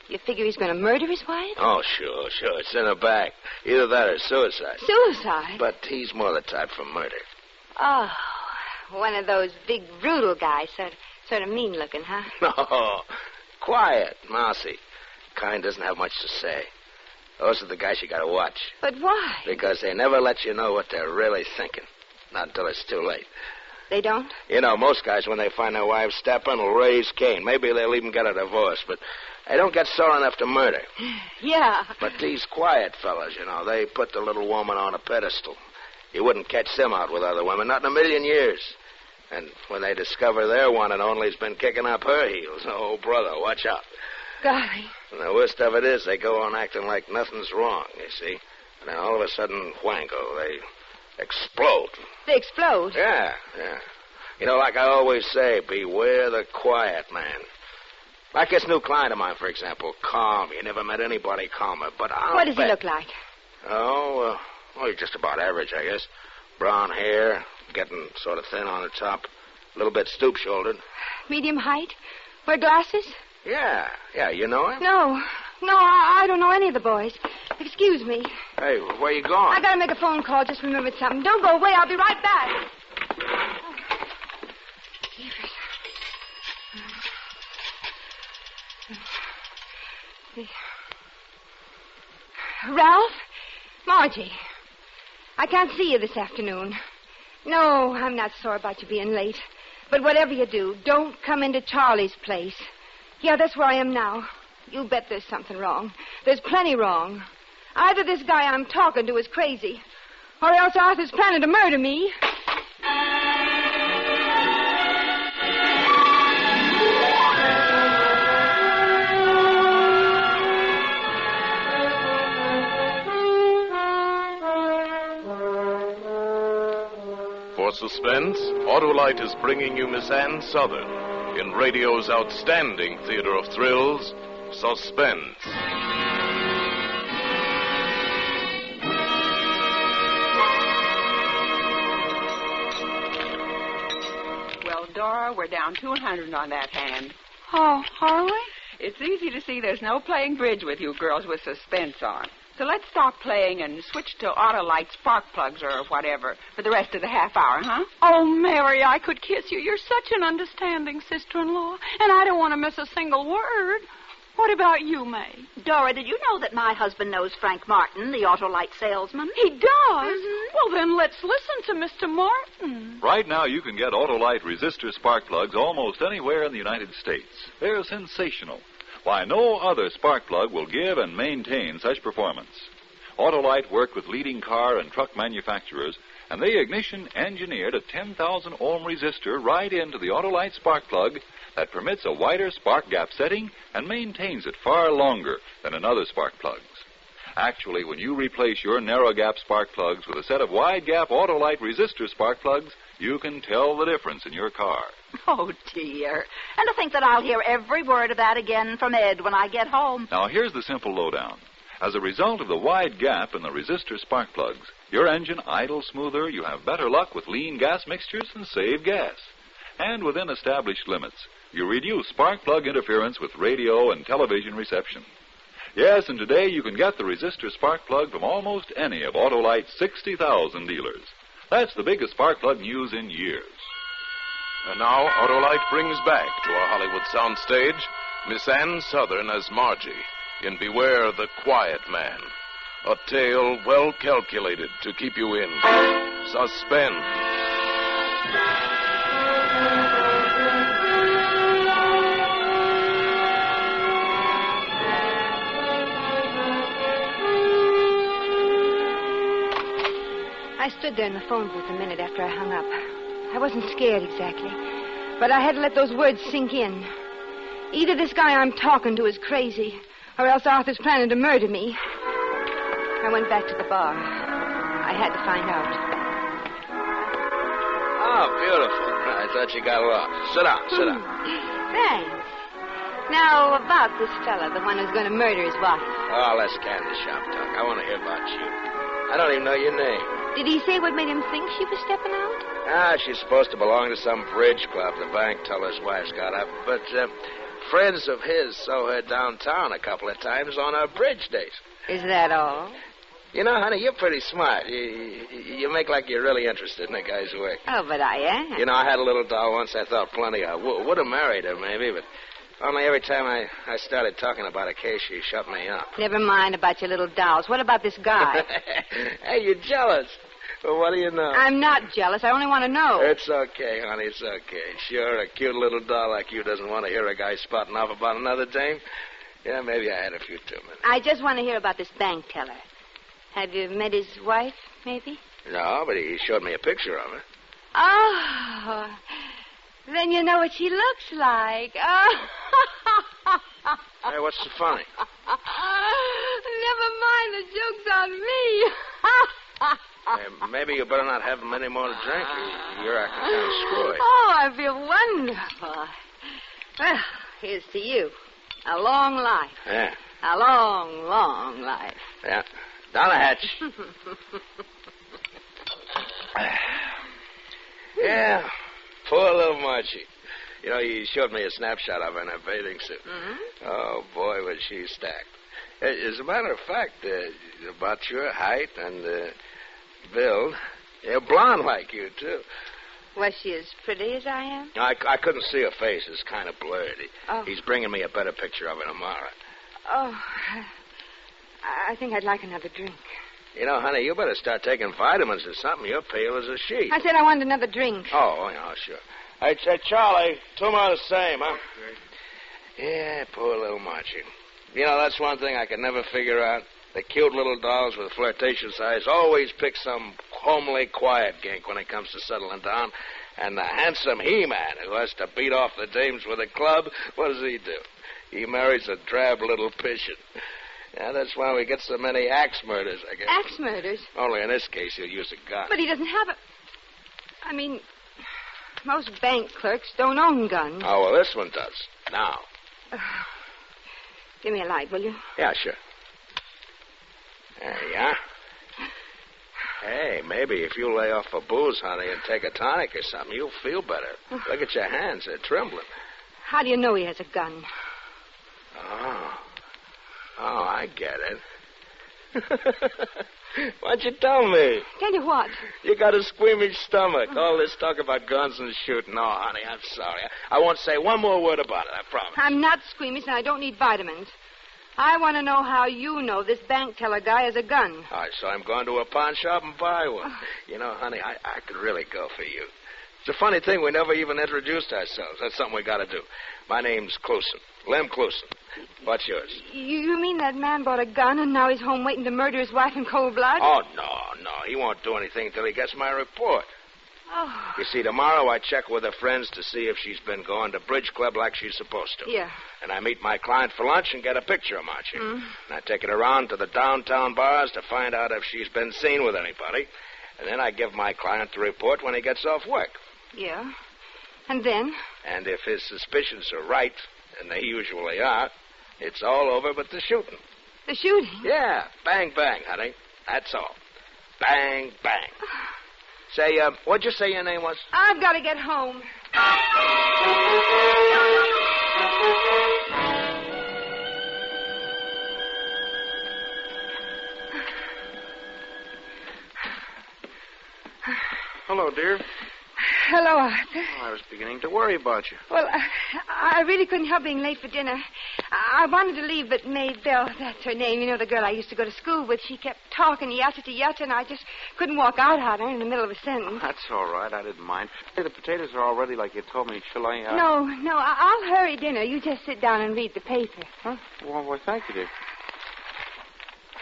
[SPEAKER 7] You figure he's going to murder his wife?
[SPEAKER 13] Oh, sure. It's in the back. Either that or suicide.
[SPEAKER 7] Suicide?
[SPEAKER 13] But he's more the type for murder.
[SPEAKER 7] Oh, one of those big, brutal guys. Sort of mean-looking, huh?
[SPEAKER 13] No. Quiet, mousy. Kind doesn't have much to say. Those are the guys you got to watch.
[SPEAKER 7] But why?
[SPEAKER 13] Because they never let you know what they're really thinking. Not until it's too late.
[SPEAKER 7] They don't?
[SPEAKER 13] You know, most guys, when they find their wives stepping, will raise Cain. Maybe they'll even get a divorce, but they don't get sore enough to murder.
[SPEAKER 7] Yeah.
[SPEAKER 13] But these quiet fellas, they put the little woman on a pedestal. You wouldn't catch them out with other women, not in a million years. And when they discover their one and only's been kicking up her heels, oh, brother, watch out.
[SPEAKER 7] Golly.
[SPEAKER 13] And the worst of it is they go on acting like nothing's wrong, you see. And then all of a sudden, whango, they explode.
[SPEAKER 7] They explode?
[SPEAKER 13] Yeah. Like I always say, beware the quiet man. Like this new client of mine, for example, calm. You never met anybody calmer, but
[SPEAKER 7] What does he look like?
[SPEAKER 13] Oh, he's just about average, I guess. Brown hair, getting sort of thin on the top, a little bit stoop-shouldered.
[SPEAKER 7] Medium height? Wear glasses?
[SPEAKER 13] Yeah, you know him?
[SPEAKER 7] No, I don't know any of the boys. Excuse me.
[SPEAKER 13] Hey, where you going?
[SPEAKER 7] I gotta make a phone call. Just remembered something. Don't go away. I'll be right back. Ralph? Margie. I can't see you this afternoon. No, I'm not sore about you being late. But whatever you do, don't come into Charlie's place. Yeah, that's where I am now. You bet there's something wrong. There's plenty wrong. Either this guy I'm talking to is crazy, or else Arthur's planning to murder me.
[SPEAKER 4] For Suspense, Autolite is bringing you Miss Ann Southern in radio's outstanding theater of thrills, Suspense.
[SPEAKER 11] Well, Dora, we're down 200 on that hand.
[SPEAKER 12] Oh, are we?
[SPEAKER 11] It's easy to see there's no playing bridge with you girls with Suspense on. So let's stop playing and switch to Autolite spark plugs or whatever for the rest of the half hour, huh?
[SPEAKER 12] Oh, Mary, I could kiss you. You're such an understanding sister-in-law, and I don't want to miss a single word. What about you, May?
[SPEAKER 14] Dora, did you know that my husband knows Frank Martin, the Autolite salesman?
[SPEAKER 12] He does? Mm-hmm. Well, then let's listen to Mr. Martin.
[SPEAKER 1] Right now, you can get Autolite resistor spark plugs almost anywhere in the United States. They're sensational. Why, no other spark plug will give and maintain such performance. Autolite worked with leading car and truck manufacturers, and they ignition engineered a 10,000 ohm resistor right into the Autolite spark plug that permits a wider spark gap setting and maintains it far longer than in other spark plugs. Actually, when you replace your narrow gap spark plugs with a set of wide gap Autolite resistor spark plugs, you can tell the difference in your car.
[SPEAKER 14] Oh, dear. And to think that I'll hear every word of that again from Ed when I get home.
[SPEAKER 1] Now, here's the simple lowdown. As a result of the wide gap in the resistor spark plugs, your engine idles smoother, you have better luck with lean gas mixtures, and save gas. And within established limits, you reduce spark plug interference with radio and television reception. Yes, and today you can get the resistor spark plug from almost any of Autolite's 60,000 dealers. That's the biggest spark plug news in years.
[SPEAKER 4] And now, Autolite brings back to our Hollywood soundstage Miss Ann Southern as Margie in Beware the Quiet Man. A tale well calculated to keep you in suspense.
[SPEAKER 7] I stood there in the phone booth a minute after I hung up. I wasn't scared exactly, but I had to let those words sink in. Either this guy I'm talking to is crazy, or else Arthur's planning to murder me. I went back to the bar. I had to find out.
[SPEAKER 13] Oh, beautiful. I thought you got lost. Sit down, sit down.
[SPEAKER 7] Thanks. Now, about this fella, the one who's going to murder his wife.
[SPEAKER 13] Oh, let's can the shop talk. I want to hear about you. I don't even know your name.
[SPEAKER 7] Did he say what made him think she was stepping out?
[SPEAKER 13] She's supposed to belong to some bridge club the bank teller's wife's got up. But friends of his saw her downtown a couple of times on her bridge days.
[SPEAKER 7] Is that all?
[SPEAKER 13] You know, honey, you're pretty smart. You make like you're really interested in a guy's work.
[SPEAKER 7] Oh, but I am.
[SPEAKER 13] You know, I had a little doll once I thought plenty of. Would have married her, maybe, but only every time I started talking about a case, she shut me up.
[SPEAKER 7] Never mind about your little dolls. What about this guy?
[SPEAKER 13] Hey, you're jealous. Well, what do you know?
[SPEAKER 7] I'm not jealous. I only want to know.
[SPEAKER 13] It's okay, honey. It's okay. Sure, a cute little doll like you doesn't want to hear a guy spouting off about another dame. Yeah, maybe I had a few too many.
[SPEAKER 7] I just want to hear about this bank teller. Have you met his wife, maybe?
[SPEAKER 13] No, but he showed me a picture of her.
[SPEAKER 7] Oh, then you know what she looks like. Oh.
[SPEAKER 13] Hey, what's so funny?
[SPEAKER 7] Never mind, the joke's on me.
[SPEAKER 13] Hey, maybe you better not have many more to drink. You're acting kind of screwy.
[SPEAKER 7] Oh, I feel wonderful. Well, here's to you. A long life.
[SPEAKER 13] Yeah.
[SPEAKER 7] A long, long life.
[SPEAKER 13] Yeah. Down the hatch. Yeah. Poor little Marchie. You know, he showed me a snapshot of her in her bathing suit.
[SPEAKER 7] Mm-hmm.
[SPEAKER 13] Oh, boy, was she stacked. As a matter of fact, about your height and build, you're blonde like you, too.
[SPEAKER 7] Was she as pretty as I am?
[SPEAKER 13] I couldn't see her face. It's kind of blurred.
[SPEAKER 7] Oh.
[SPEAKER 13] He's bringing me a better picture of her tomorrow.
[SPEAKER 7] Oh, I think I'd like another drink.
[SPEAKER 13] You know, honey, you better start taking vitamins or something. You're pale as a sheet.
[SPEAKER 7] I said I wanted another drink.
[SPEAKER 13] Oh, yeah, sure. Hey, Charlie, 2 more the same, huh? Yeah, poor little Marchie. You know, that's one thing I could never figure out. The cute little dolls with flirtatious eyes always pick some homely, quiet gink when it comes to settling down. And the handsome he-man who has to beat off the dames with a club, what does he do? He marries a drab little pigeon. Yeah, that's why we get so many axe murders, I guess.
[SPEAKER 7] Axe murders?
[SPEAKER 13] Only in this case, he'll use a gun.
[SPEAKER 7] But he doesn't have a... I mean, most bank clerks don't own guns.
[SPEAKER 13] Oh, well, this one does. Now.
[SPEAKER 7] Give me a light, will you?
[SPEAKER 13] Yeah, sure. There you are. Hey, maybe if you lay off for booze, honey, and take a tonic or something, you'll feel better. Look at your hands. They're trembling.
[SPEAKER 7] How do you know he has a gun?
[SPEAKER 13] Oh, I get it. Why'd you tell me?
[SPEAKER 7] Tell you what?
[SPEAKER 13] You got a squeamish stomach. All this talk about guns and shooting. No, honey, I'm sorry. I won't say one more word about it, I promise.
[SPEAKER 7] I'm not squeamish, and I don't need vitamins. I want to know how you know this bank teller guy has a gun.
[SPEAKER 13] All right, so I'm going to a pawn shop and buy one. You know, honey, I could really go for you. It's a funny thing, we never even introduced ourselves. That's something we got to do. My name's Cluson. Lem Cluson. What's yours?
[SPEAKER 7] You mean that man bought a gun and now he's home waiting to murder his wife in cold blood?
[SPEAKER 13] Oh, no. He won't do anything until he gets my report.
[SPEAKER 7] Oh.
[SPEAKER 13] You see, tomorrow I check with her friends to see if she's been going to bridge club like she's supposed to.
[SPEAKER 7] Yeah.
[SPEAKER 13] And I meet my client for lunch and get a picture of Marchie. And I take it around to the downtown bars to find out if she's been seen with anybody. And then I give my client the report when he gets off work.
[SPEAKER 7] Yeah. And then?
[SPEAKER 13] And if his suspicions are right, and they usually are, it's all over but the shooting.
[SPEAKER 7] The shooting?
[SPEAKER 13] Yeah. Bang, bang, honey. That's all. Bang, bang. Say, what'd you say your name was?
[SPEAKER 7] I've got to get home.
[SPEAKER 15] Hello, dear.
[SPEAKER 7] Hello, Arthur.
[SPEAKER 15] Oh, I was beginning to worry about you.
[SPEAKER 7] Well, I really couldn't help being late for dinner.
[SPEAKER 15] I wanted to leave, but Maybelle, that's her name, you know, the girl I used to go to school with, she kept talking yatta to yatta, and I just couldn't walk out on her in the middle of a sentence.
[SPEAKER 16] That's all right. I didn't mind. Hey, the potatoes are all ready like you told me. Shall I,
[SPEAKER 15] No, I'll hurry dinner. You just sit down and read the paper.
[SPEAKER 16] Huh? Well, thank you, dear.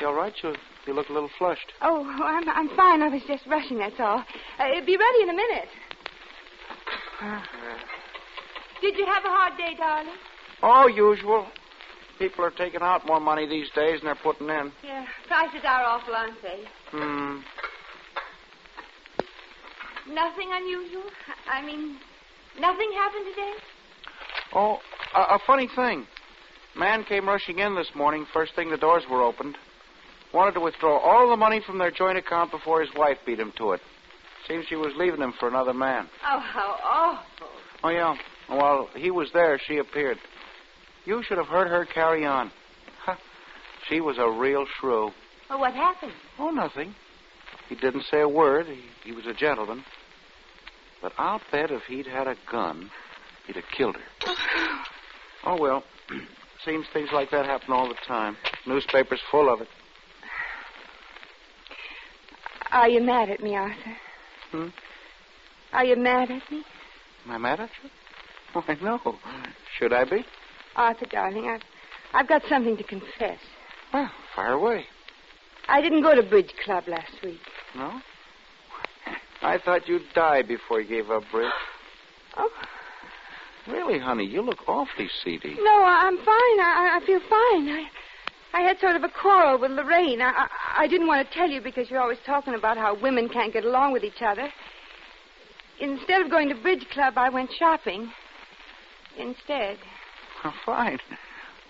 [SPEAKER 16] You all right? You look a little flushed.
[SPEAKER 15] Oh, I'm fine. I was just rushing, that's all. It'll be ready in a minute. Did you have a hard day, darling?
[SPEAKER 16] Oh, usual. People are taking out more money these days than they're putting in.
[SPEAKER 15] Yeah, prices are awful, aren't they? Nothing unusual? I mean, nothing happened today?
[SPEAKER 16] Oh, a funny thing. Man came rushing in this morning, first thing the doors were opened. Wanted to withdraw all the money from their joint account before his wife beat him to it. Seems she was leaving him for another man.
[SPEAKER 15] Oh, how awful.
[SPEAKER 16] Oh, yeah. While he was there, she appeared. You should have heard her carry on. Huh. She was a real shrew.
[SPEAKER 15] Well, what happened?
[SPEAKER 16] Oh, nothing. He didn't say a word. He was a gentleman. But I'll bet if he'd had a gun, he'd have killed her. Oh, well. Seems things like that happen all the time. Newspapers full of it.
[SPEAKER 15] Are you mad at me, Arthur? Are you mad at me?
[SPEAKER 16] Am I mad at you? Why, no. Should I be?
[SPEAKER 15] Arthur, darling, I've got something to confess.
[SPEAKER 16] Well, fire away.
[SPEAKER 15] I didn't go to bridge club last week.
[SPEAKER 16] No? I thought you'd die before you gave up bridge.
[SPEAKER 15] Oh?
[SPEAKER 16] Really, honey, you look awfully seedy.
[SPEAKER 15] No, I'm fine. I feel fine. I had sort of a quarrel with Lorraine. I didn't want to tell you because you're always talking about how women can't get along with each other. Instead of going to bridge club, I went shopping. Instead.
[SPEAKER 16] Oh, fine.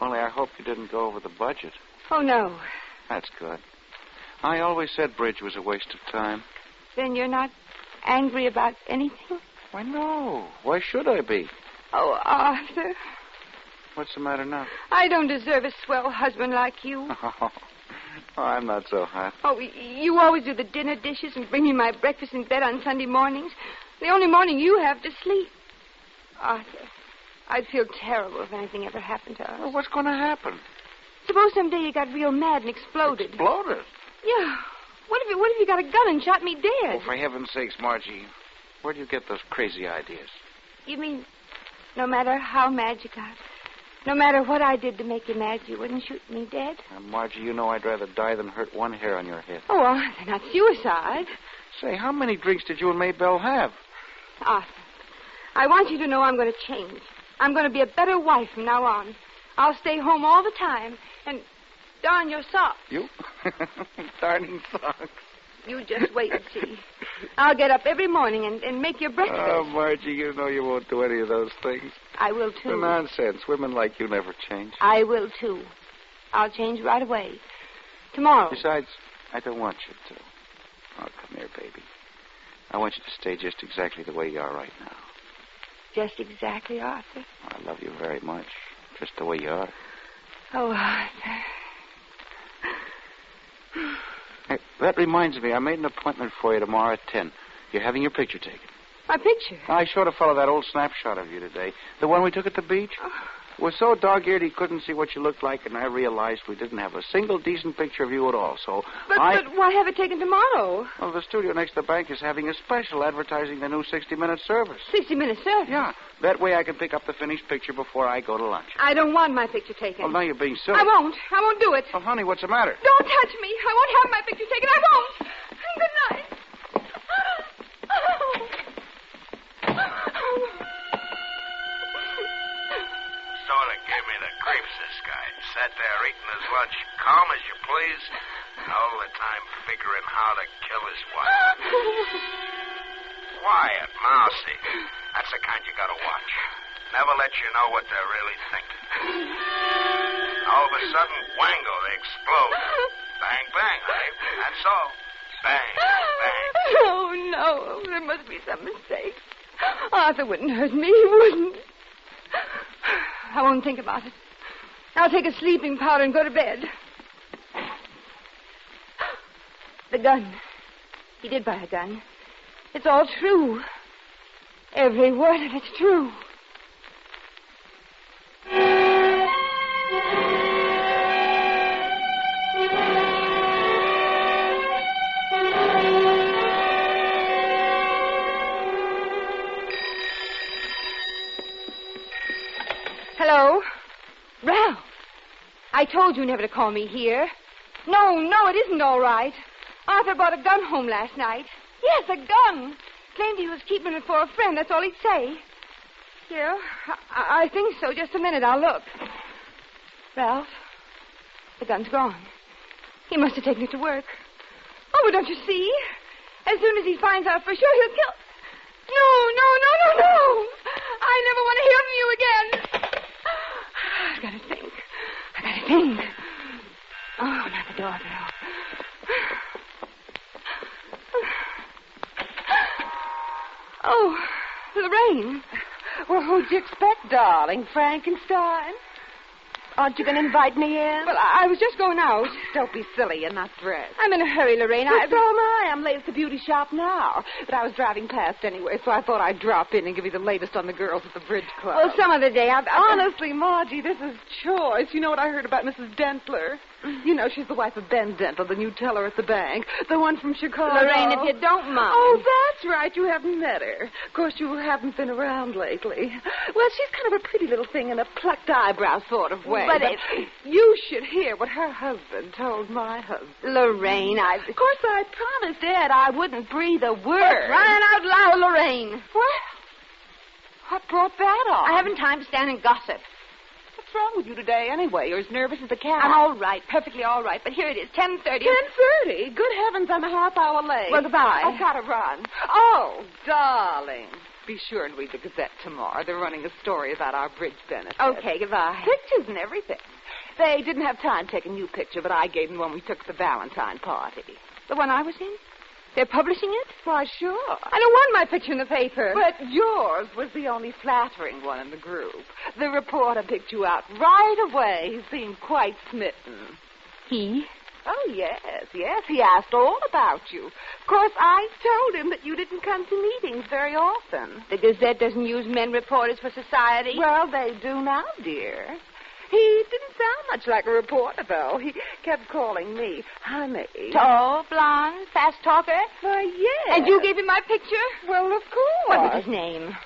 [SPEAKER 16] Only I hope you didn't go over the budget.
[SPEAKER 15] Oh, no.
[SPEAKER 16] That's good. I always said bridge was a waste of time.
[SPEAKER 15] Then you're not angry about anything?
[SPEAKER 16] Why, no. Why should I be?
[SPEAKER 15] Oh, Arthur.
[SPEAKER 16] What's the matter now?
[SPEAKER 15] I don't deserve a swell husband like you.
[SPEAKER 16] Oh, I'm not so hot.
[SPEAKER 15] Oh, you always do the dinner dishes and bring me my breakfast in bed on Sunday mornings. The only morning you have to sleep. Arthur, I'd feel terrible if anything ever happened to us.
[SPEAKER 16] Well, what's going to happen?
[SPEAKER 15] Suppose someday you got real mad and exploded.
[SPEAKER 16] Exploded?
[SPEAKER 15] Yeah. What if you got a gun and shot me dead?
[SPEAKER 16] Oh, for heaven's sakes, Margie, where do you get those crazy ideas?
[SPEAKER 15] You mean no matter how mad you got, no matter what I did to make you mad, you wouldn't shoot me dead?
[SPEAKER 16] Margie, you know I'd rather die than hurt one hair on your head.
[SPEAKER 15] Oh, Arthur, not suicide.
[SPEAKER 16] Say, how many drinks did you and Maybelle have?
[SPEAKER 15] Arthur, I want you to know I'm going to change. I'm going to be a better wife from now on. I'll stay home all the time and darn your socks.
[SPEAKER 16] You? Darning socks.
[SPEAKER 15] You just wait and see. I'll get up every morning and make your breakfast.
[SPEAKER 16] Oh, Margie, you know you won't do any of those things.
[SPEAKER 15] I will, too.
[SPEAKER 16] Nonsense. Women like you never change.
[SPEAKER 15] I will, too. I'll change right away. Tomorrow.
[SPEAKER 16] Besides, I don't want you to. Oh, come here, baby. I want you to stay just exactly the way you are right now.
[SPEAKER 15] Just exactly, Arthur?
[SPEAKER 16] I love you very much. Just the way you are.
[SPEAKER 15] Oh, Arthur.
[SPEAKER 16] Hey, that reminds me, I made an appointment for you tomorrow at 10. You're having your picture taken.
[SPEAKER 15] My picture?
[SPEAKER 16] I showed a fellow that old snapshot of you today. The one we took at the beach. It was so dog-eared he couldn't see what you looked like, and I realized we didn't have a single decent picture of you at all, so
[SPEAKER 15] But why have it taken tomorrow?
[SPEAKER 16] Well, the studio next to the bank is having a special advertising the new 60-minute service.
[SPEAKER 15] 60-minute service?
[SPEAKER 16] Yeah. That way I can pick up the finished picture before I go to lunch.
[SPEAKER 15] I don't want my picture taken.
[SPEAKER 16] Well, now you're being silly.
[SPEAKER 15] I won't do it.
[SPEAKER 16] Oh, honey, what's the matter?
[SPEAKER 15] Don't touch me. I won't have my picture taken. I won't. Good night.
[SPEAKER 13] Sort of gave me the creeps, this guy. Sat there eating his lunch, calm as you please, all the time figuring how to kill his wife. Quiet, mousy. That's the kind you gotta watch. Never let you know what they're really thinking. All of a sudden, wango, they explode. Bang, bang, honey. That's all. Bang, bang.
[SPEAKER 15] Oh, no. There must be some mistake. Arthur wouldn't hurt me. He wouldn't. I won't think about it. I'll take a sleeping powder and go to bed. The gun. He did buy a gun. It's all true. Every word of it's true. Hello? Ralph. I told you never to call me here. No, it isn't all right. Arthur brought a gun home last night. Yes, a gun. Claimed he was keeping it for a friend. That's all he'd say. Yeah, I think so. Just a minute. I'll look. Ralph, the gun's gone. He must have taken it to work. Oh, but don't you see? As soon as he finds out for sure, he'll kill... No. I never want to hear from you again. I've got to think. Oh, not the doorbell. Oh, Lorraine.
[SPEAKER 17] Well, who'd you expect, darling? Frankenstein? Aren't you going to invite me in?
[SPEAKER 15] Well, I was just going out.
[SPEAKER 17] Don't be silly. You're not dressed.
[SPEAKER 15] I'm in a hurry, Lorraine.
[SPEAKER 17] Well, so am I. I'm late at the beauty shop now. But I was driving past anyway, so I thought I'd drop in and give you the latest on the girls at the bridge club.
[SPEAKER 15] Well, some other day.
[SPEAKER 17] Honestly, Margie, this is choice. You know what I heard about Mrs. Dentler? You know, she's the wife of Ben Dentler, the new teller at the bank. The one from Chicago.
[SPEAKER 15] Lorraine, if you don't mind.
[SPEAKER 17] Oh, that's right. You haven't met her. Of course, you haven't been around lately. Well, she's kind of a pretty little thing in a plucked eyebrow sort of way.
[SPEAKER 15] But
[SPEAKER 17] you should hear what her husband told my husband.
[SPEAKER 15] Lorraine,
[SPEAKER 17] Of course, I promised Ed I wouldn't breathe a word.
[SPEAKER 15] Crying out loud, Lorraine.
[SPEAKER 17] What brought that on?
[SPEAKER 15] I haven't time to stand and gossip.
[SPEAKER 17] What's wrong with you today, anyway? You're as nervous as a cat.
[SPEAKER 15] I'm all right, perfectly all right. But here it is, 10:30.
[SPEAKER 17] 10:30? Good heavens, I'm a half hour late.
[SPEAKER 15] Well, goodbye.
[SPEAKER 17] I've got to run. Oh, darling. Be sure and read the Gazette tomorrow. They're running a story about our bridge benefit.
[SPEAKER 15] Okay, goodbye.
[SPEAKER 17] Pictures and everything. They didn't have time to take a new picture, but I gave them the one we took at the Valentine party.
[SPEAKER 15] The one I was in? They're publishing it?
[SPEAKER 17] Why, sure.
[SPEAKER 15] I don't want my picture in the paper.
[SPEAKER 17] But yours was the only flattering one in the group. The reporter picked you out right away. He seemed quite smitten.
[SPEAKER 15] He?
[SPEAKER 17] Oh, yes. He asked all about you. Of course, I told him that you didn't come to meetings very often.
[SPEAKER 15] The Gazette doesn't use men reporters for society?
[SPEAKER 17] Well, they do now, dear. He didn't sound much like a reporter, though. He kept calling me honey.
[SPEAKER 15] Tall, blonde, fast talker?
[SPEAKER 17] Why, yes.
[SPEAKER 15] And you gave him my picture?
[SPEAKER 17] Well, of course.
[SPEAKER 15] What was his name?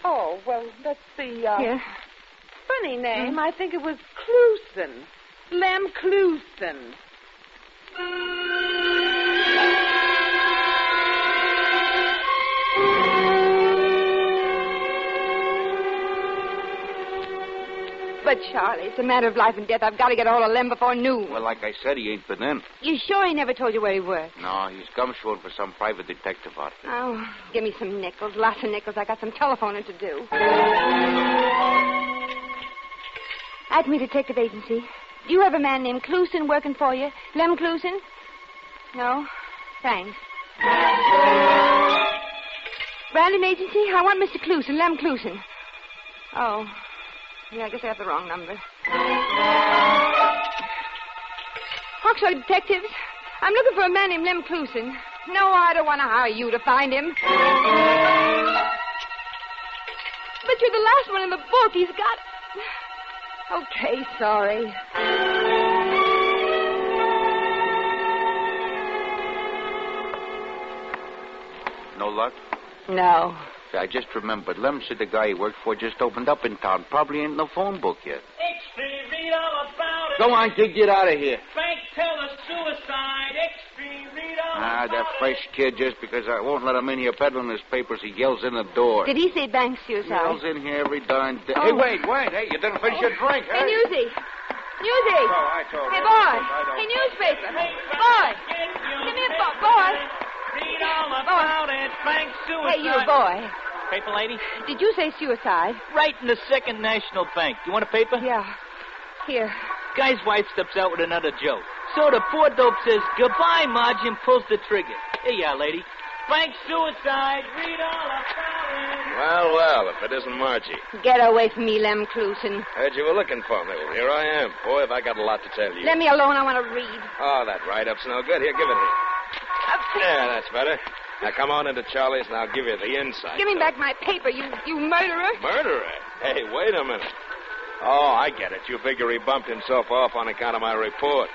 [SPEAKER 17] Oh, well, let's see.
[SPEAKER 15] Here.
[SPEAKER 17] Funny name. I think it was Clusen. Lem Clusen.
[SPEAKER 15] But, Charlie, it's a matter of life and death. I've got to get a hold of Lem before noon.
[SPEAKER 16] Well, like I said, he ain't been in.
[SPEAKER 15] You sure he never told you where he worked?
[SPEAKER 16] No, he's gumshoeing for some private detective outfit.
[SPEAKER 15] Oh, give me some nickels. Lots of nickels. I got some telephoning to do. Acme Detective Agency. Do you have a man named Clusen working for you? Lem Clusen? No? Thanks. Brandon Agency? I want Mr. Clusen, Lem Clusen. Oh. Yeah, I guess I have the wrong number. Hawkshaw Detectives. I'm looking for a man named Lem Clusen. No, I don't want to hire you to find him. But you're the last one in the book. He's got... Okay, sorry.
[SPEAKER 16] No luck?
[SPEAKER 15] No.
[SPEAKER 16] I just remembered. Lem said the guy he worked for just opened up in town. Probably ain't no phone book yet.
[SPEAKER 18] Extra, read all about it.
[SPEAKER 16] Go on, kid, get out of here.
[SPEAKER 18] Bank teller suicide. Extra, read all about
[SPEAKER 16] That fresh kid, just because I won't let him in here peddling his papers, he yells in the door.
[SPEAKER 15] Did he say bank suicide?
[SPEAKER 16] Yells in here every darn day.
[SPEAKER 15] Oh.
[SPEAKER 16] Hey, wait. Hey, you didn't finish your drink,
[SPEAKER 15] Hey,
[SPEAKER 16] huh?
[SPEAKER 15] Newsy. Newsy.
[SPEAKER 16] Oh, I told
[SPEAKER 15] Hey,
[SPEAKER 16] you.
[SPEAKER 15] boy.
[SPEAKER 16] I don't-
[SPEAKER 15] Hey, newspaper. Boy. Give me a boy.
[SPEAKER 18] Read all about it. Bank suicide.
[SPEAKER 15] Hey, you, boy.
[SPEAKER 3] Paper lady?
[SPEAKER 15] Did you say suicide?
[SPEAKER 3] Right in the Second National Bank. You want a paper?
[SPEAKER 15] Yeah. Here.
[SPEAKER 3] Guy's wife steps out with another joke. So the poor dope says, goodbye, Marge, and pulls the trigger. Here you are, lady. Bank suicide. Read all about it.
[SPEAKER 13] Well, if it isn't Margie.
[SPEAKER 15] Get away from me, Lem Clusen.
[SPEAKER 13] Heard you were looking for me. Well, here I am. Boy, have I got a lot to tell you.
[SPEAKER 15] Let me alone. I want to read.
[SPEAKER 13] Oh, that write-up's no good. Here, give it here. Yeah, that's better. Now, come on into Charlie's, and I'll give you the inside.
[SPEAKER 15] Give me back my paper, you murderer.
[SPEAKER 13] Murderer? Hey, wait a minute. Oh, I get it. You figure he bumped himself off on account of my report.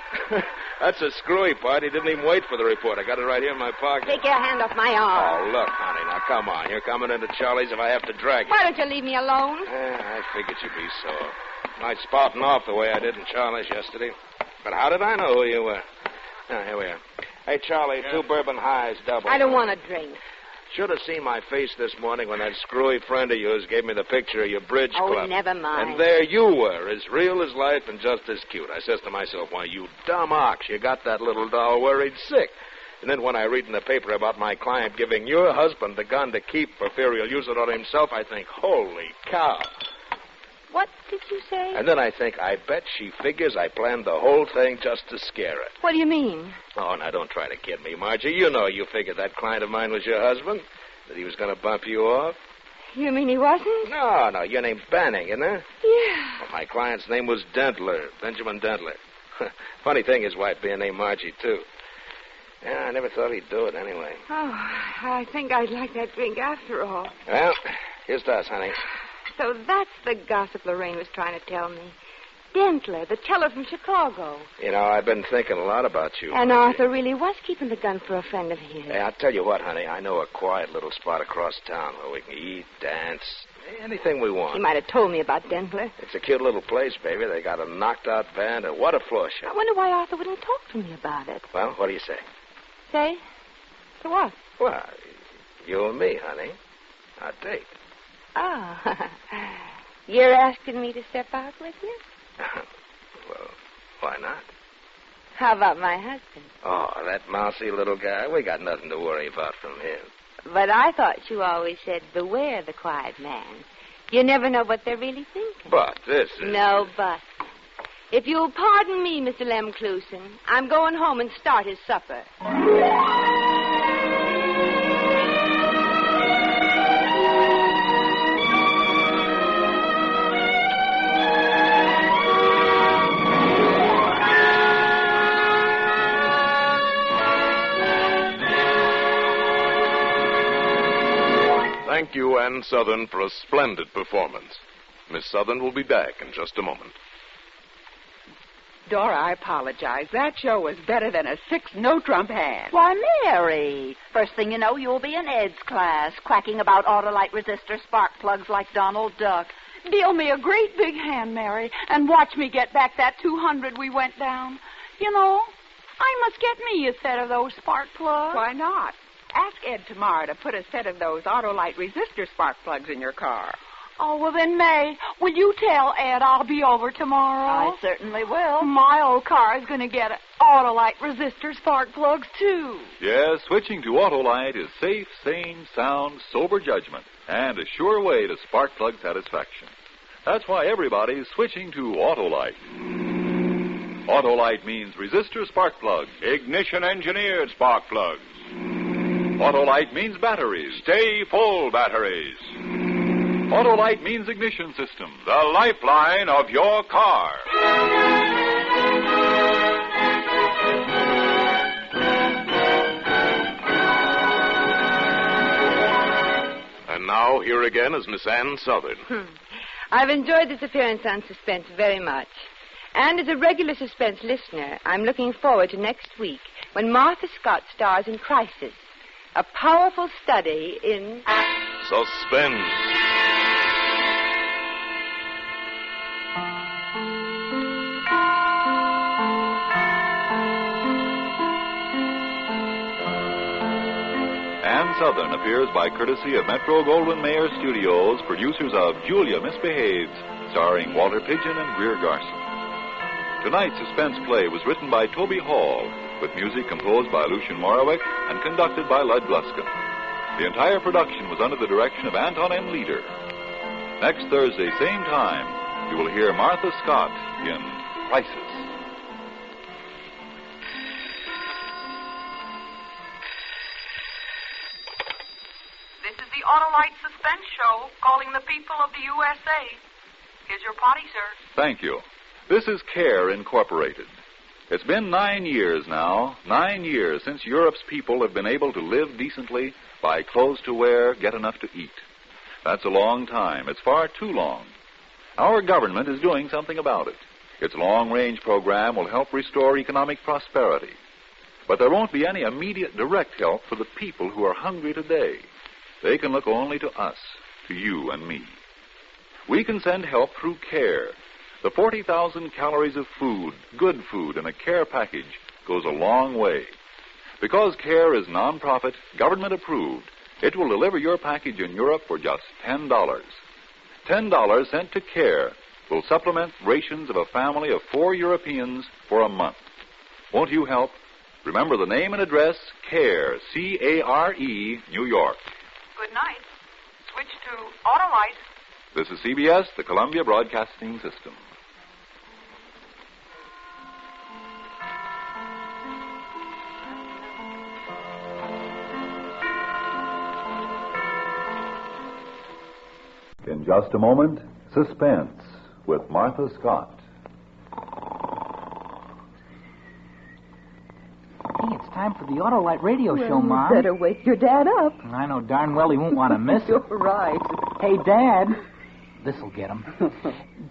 [SPEAKER 13] That's a screwy part. He didn't even wait for the report. I got it right here in my pocket.
[SPEAKER 15] Take your hand off my arm.
[SPEAKER 13] Oh, look, honey. Now, come on. You're coming into Charlie's if I have to drag you.
[SPEAKER 15] Why don't you leave me alone?
[SPEAKER 13] I figured you'd be sore. Night spouting off the way I did in Charlie's yesterday. But how did I know who you were? Now, here we are. Hey, Charlie, 2 bourbon highs, double.
[SPEAKER 15] I don't want a drink.
[SPEAKER 13] Should have seen my face this morning when that screwy friend of yours gave me the picture of your bridge club.
[SPEAKER 15] Oh, never mind.
[SPEAKER 13] And there you were, as real as life and just as cute. I says to myself, why, you dumb ox, you got that little doll worried sick. And then when I read in the paper about my client giving your husband the gun to keep for fear he'll use it on himself, I think, holy cow.
[SPEAKER 15] What did you say?
[SPEAKER 13] And then I think, I bet she figures I planned the whole thing just to scare her.
[SPEAKER 15] What do you mean?
[SPEAKER 13] Oh, now, don't try to kid me, Margie. You know you figured that client of mine was your husband, that he was going to bump you off.
[SPEAKER 15] You mean he wasn't?
[SPEAKER 13] No, your name's Banning, isn't it?
[SPEAKER 15] Yeah.
[SPEAKER 13] Well, my client's name was Dentler, Benjamin Dentler. Funny thing, his wife being named Margie, too. Yeah, I never thought he'd do it anyway.
[SPEAKER 15] Oh, I think I'd like that drink after all.
[SPEAKER 13] Well, here's to us, honey.
[SPEAKER 15] So that's the gossip Lorraine was trying to tell me. Dentler, the teller from Chicago.
[SPEAKER 13] You know, I've been thinking a lot about you.
[SPEAKER 15] And Arthur really was keeping the gun for a friend of his.
[SPEAKER 13] Hey, I'll tell you what, honey. I know a quiet little spot across town where we can eat, dance, anything we want.
[SPEAKER 15] He might have told me about Dentler.
[SPEAKER 13] It's a cute little place, baby. They got a knocked-out band, and what a floor show.
[SPEAKER 15] I wonder why Arthur wouldn't talk to me about it.
[SPEAKER 13] Well, what do you say?
[SPEAKER 15] Say? To what?
[SPEAKER 13] Well, you and me, honey. Our date.
[SPEAKER 15] Oh. You're asking me to step out with you?
[SPEAKER 13] Well, why not?
[SPEAKER 15] How about my husband?
[SPEAKER 13] Oh, that mousy little guy. We got nothing to worry about from him.
[SPEAKER 15] But I thought you always said, beware the quiet man. You never know what they're really thinking.
[SPEAKER 13] But this is...
[SPEAKER 15] No but. If you'll pardon me, Mr. Lemclusen, I'm going home and start his supper.
[SPEAKER 4] Thank you, Ann Southern, for a splendid performance. Miss Southern will be back in just a moment.
[SPEAKER 11] Dora, I apologize. That show was better than a 6 no-trump hand.
[SPEAKER 14] Why, Mary, first thing you know, you'll be in Ed's class, quacking about Autolite resistor spark plugs like Donald Duck.
[SPEAKER 12] Deal me a great big hand, Mary, and watch me get back that 200 we went down. You know, I must get me a set of those spark plugs.
[SPEAKER 11] Why not? Ask Ed tomorrow to put a set of those Autolite resistor spark plugs in your car.
[SPEAKER 12] Oh, well then, May, will you tell Ed I'll be over tomorrow?
[SPEAKER 14] I certainly will.
[SPEAKER 12] My old car is going to get Autolite resistor spark plugs, too.
[SPEAKER 1] Yes, switching to Autolite is safe, sane, sound, sober judgment, and a sure way to spark plug satisfaction. That's why everybody's switching to Autolite. Autolite means resistor spark plugs.
[SPEAKER 6] Ignition-engineered spark plugs.
[SPEAKER 1] Autolite means batteries.
[SPEAKER 6] Stay full batteries.
[SPEAKER 1] Autolite means ignition system.
[SPEAKER 6] The lifeline of your car.
[SPEAKER 4] And now, here again is Miss Ann Southern.
[SPEAKER 15] I've enjoyed this appearance on Suspense very much. And as a regular Suspense listener, I'm looking forward to next week when Martha Scott stars in Crisis, a powerful study in...
[SPEAKER 4] Suspense.
[SPEAKER 1] Ann Southern appears by courtesy of Metro-Goldwyn-Mayer Studios, producers of Julia Misbehaves, starring Walter Pidgeon and Greer Garson. Tonight's suspense play was written by Toby Hall, with music composed by Lucien Morawick and conducted by Lud Gluskin. The entire production was under the direction of Anton M. Leader. Next Thursday, same time, you will hear Martha Scott in Crisis.
[SPEAKER 10] This is the Autolite Suspense Show, calling the people of the USA. Here's your potty, sir.
[SPEAKER 1] Thank you. This is CARE Incorporated. It's been 9 years now, 9 years since Europe's people have been able to live decently, buy clothes to wear, get enough to eat. That's a long time. It's far too long. Our government is doing something about it. Its long-range program will help restore economic prosperity. But there won't be any immediate direct help for the people who are hungry today. They can look only to us, to you and me. We can send help through CARE. The 40,000 calories of food, good food, in a CARE package goes a long way. Because CARE is non-profit, government-approved, it will deliver your package in Europe for just $10. $10 sent to CARE will supplement rations of a family of 4 Europeans for a month. Won't you help? Remember the name and address, CARE, C-A-R-E, New York.
[SPEAKER 10] Good night. Switch to Autolite.
[SPEAKER 1] This is CBS, the Columbia Broadcasting System. In just a moment, Suspense with Martha Scott.
[SPEAKER 3] Hey, it's time for the Autolite radio show,
[SPEAKER 19] You
[SPEAKER 3] Mom.
[SPEAKER 19] better wake your dad up.
[SPEAKER 3] I know darn well he won't want to miss it.
[SPEAKER 19] You're right.
[SPEAKER 3] Hey, Dad. This'll get him.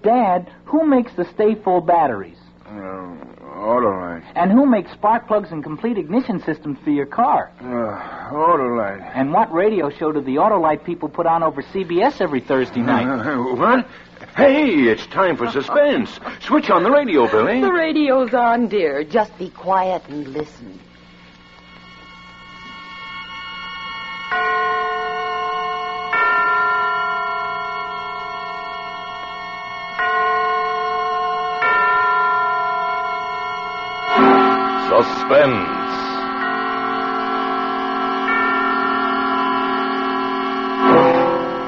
[SPEAKER 3] Dad, who makes the Stay Full batteries?
[SPEAKER 2] Autolite.
[SPEAKER 3] And who makes spark plugs and complete ignition systems for your car?
[SPEAKER 2] Autolite.
[SPEAKER 3] And what radio show do the Autolite people put on over CBS every Thursday night?
[SPEAKER 9] What? Hey, it's time for Suspense. Switch on the radio, Billy.
[SPEAKER 19] The radio's on, dear. Just be quiet and listen.
[SPEAKER 4] Suspense.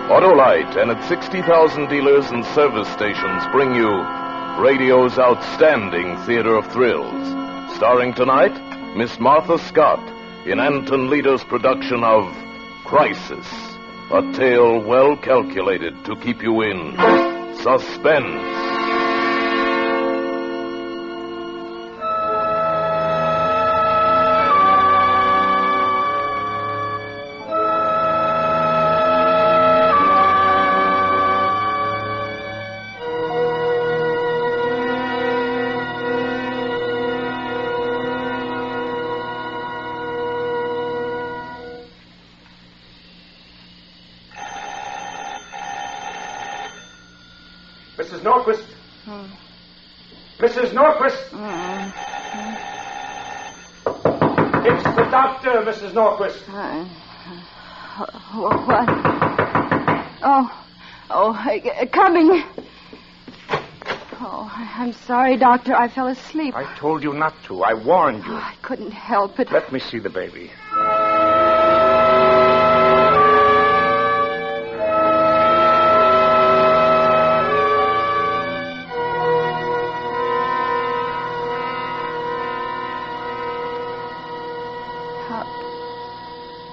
[SPEAKER 4] Autolite and its 60,000 dealers and service stations bring you radio's outstanding theater of thrills. Starring tonight, Miss Martha Scott in Anton Leader's production of Crisis, a tale well calculated to keep you in suspense.
[SPEAKER 20] Mrs. Norquist. Mrs. Norquist. It's the doctor, Mrs. Norquist.
[SPEAKER 15] What? Coming. Oh, I'm sorry, Doctor. I fell asleep.
[SPEAKER 20] I told you not to. I warned you.
[SPEAKER 15] I couldn't help it.
[SPEAKER 20] Let me see the baby.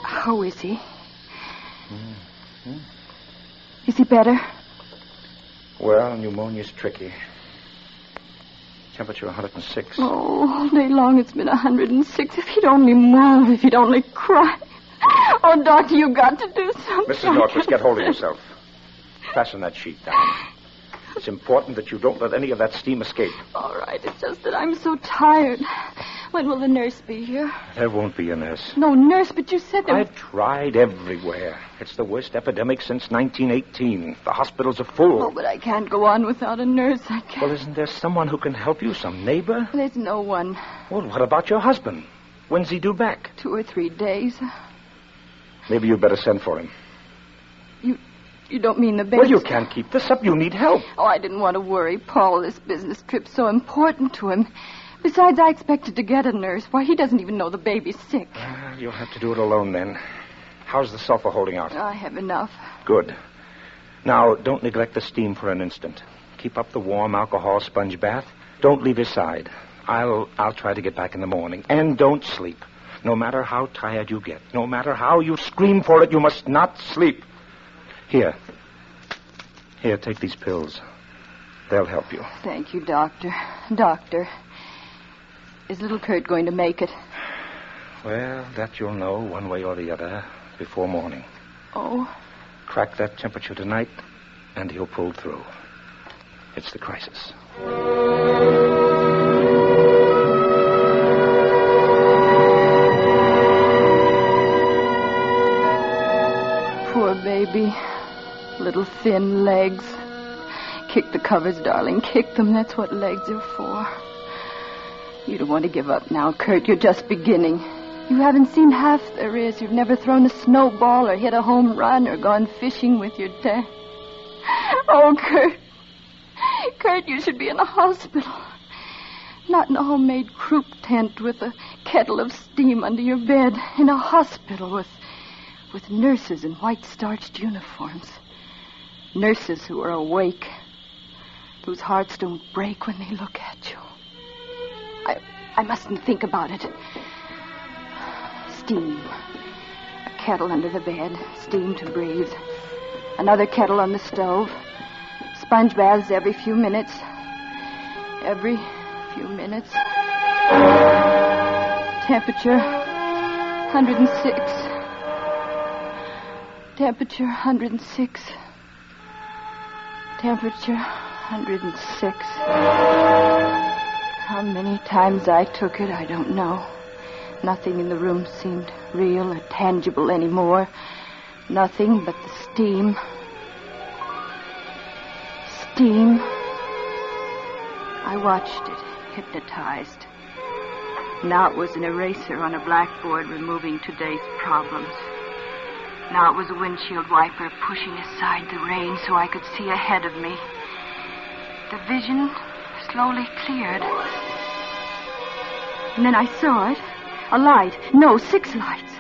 [SPEAKER 15] How is he? Is he better?
[SPEAKER 20] Well, pneumonia's tricky. Temperature 106.
[SPEAKER 15] Oh, all day long it's been 106. If he'd only move, if he'd only cry. Oh, Doctor, you've got to do something.
[SPEAKER 20] Mrs. Norquist, get hold of yourself. Fasten that sheet down. It's important that you don't let any of that steam escape.
[SPEAKER 15] All right, it's just that I'm so tired. When will the nurse be here?
[SPEAKER 20] There won't be a nurse.
[SPEAKER 15] No nurse, but you said there
[SPEAKER 20] I've tried everywhere. It's the worst epidemic since 1918. The hospitals are full.
[SPEAKER 15] Oh, but I can't go on without a nurse. I can't.
[SPEAKER 20] Well, isn't there someone who can help you? Some neighbor?
[SPEAKER 15] There's no one.
[SPEAKER 20] Well, what about your husband? When's he due back?
[SPEAKER 15] 2 or 3 days.
[SPEAKER 20] Maybe you'd better send for him.
[SPEAKER 15] You don't mean the baby?
[SPEAKER 20] Well, you can't keep this up. You need help.
[SPEAKER 15] Oh, I didn't want to worry Paul. This business trip's so important to him. Besides, I expected to get a nurse. Why, he doesn't even know the baby's sick.
[SPEAKER 20] You'll have to do it alone then. How's the sulfur holding out?
[SPEAKER 15] I have enough.
[SPEAKER 20] Good. Now, don't neglect the steam for an instant. Keep up the warm alcohol sponge bath. Don't leave his side. I'll try to get back in the morning. And don't sleep. No matter how tired you get, no matter how you scream for it, you must not sleep. Here, take these pills. They'll help you.
[SPEAKER 15] Thank you, Doctor. Doctor, is little Kurt going to make it?
[SPEAKER 20] Well, that you'll know one way or the other before morning.
[SPEAKER 15] Oh?
[SPEAKER 20] Crack that temperature tonight, and he'll pull through. It's the crisis.
[SPEAKER 15] Poor baby. Little thin legs. Kick the covers, darling. Kick them. That's what legs are for. You don't want to give up now, Kurt. You're just beginning. You haven't seen half there is. You've never thrown a snowball or hit a home run or gone fishing with your dad. Oh, Kurt. Kurt, you should be in a hospital. Not in a homemade croup tent with a kettle of steam under your bed. In a hospital with nurses in white starched uniforms. Nurses who are awake. Whose hearts don't break when they look at you. I mustn't think about it. Steam. A kettle under the bed. Steam to breathe. Another kettle on the stove. Sponge baths every few minutes. Every few minutes. Temperature 106. Temperature 106. Temperature 106. How many times I took it, I don't know. Nothing in the room seemed real or tangible anymore. Nothing but the steam. Steam. I watched it, hypnotized. Now it was an eraser on a blackboard removing today's problems. Now it was a windshield wiper pushing aside the rain so I could see ahead of me. The vision slowly cleared. And then I saw it. A light. No, 6 lights.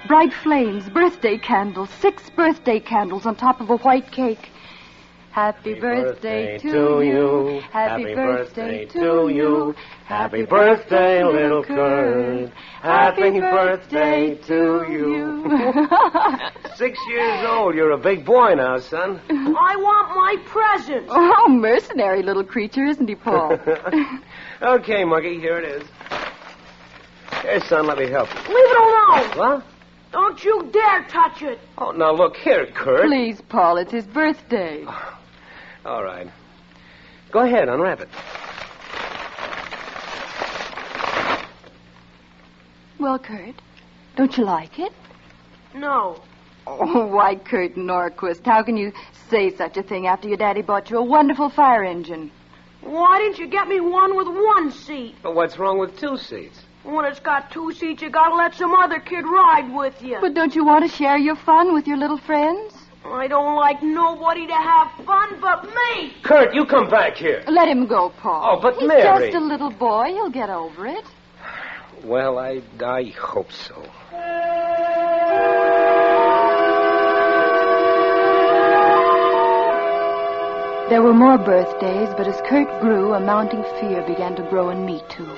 [SPEAKER 15] Bright flames, birthday candles. 6 birthday candles on top of a white cake. Happy birthday to you. Happy birthday to you. Happy birthday, little Kurt. Happy birthday to you.
[SPEAKER 21] 6 years old. You're a big boy now, son.
[SPEAKER 22] I want my present.
[SPEAKER 15] Oh, mercenary little creature, isn't he, Paul?
[SPEAKER 21] Okay, Muggy, here it is. Here, son, let me help you.
[SPEAKER 22] Leave it alone.
[SPEAKER 21] What?
[SPEAKER 22] Don't you dare touch it.
[SPEAKER 21] Oh, now look here, Kurt.
[SPEAKER 15] Please, Paul, it's his birthday.
[SPEAKER 21] All right. Go ahead, unwrap it.
[SPEAKER 15] Well, Kurt, don't you like it?
[SPEAKER 22] No.
[SPEAKER 15] Oh, why, Kurt Norquist, how can you say such a thing after your daddy bought you a wonderful fire engine?
[SPEAKER 22] Why didn't you get me one with 1 seat?
[SPEAKER 21] But what's wrong with 2 seats?
[SPEAKER 22] When it's got 2 seats, you gotta let some other kid ride with you.
[SPEAKER 15] But don't you want to share your fun with your little friends?
[SPEAKER 22] I don't like nobody to have fun but me.
[SPEAKER 21] Kurt, you come back here.
[SPEAKER 15] Let him go, Paul.
[SPEAKER 21] Oh, but
[SPEAKER 15] He's
[SPEAKER 21] Mary.
[SPEAKER 15] just a little boy. He'll get over it.
[SPEAKER 21] Well, I hope so.
[SPEAKER 15] There were more birthdays, but as Kurt grew, a mounting fear began to grow in me, too.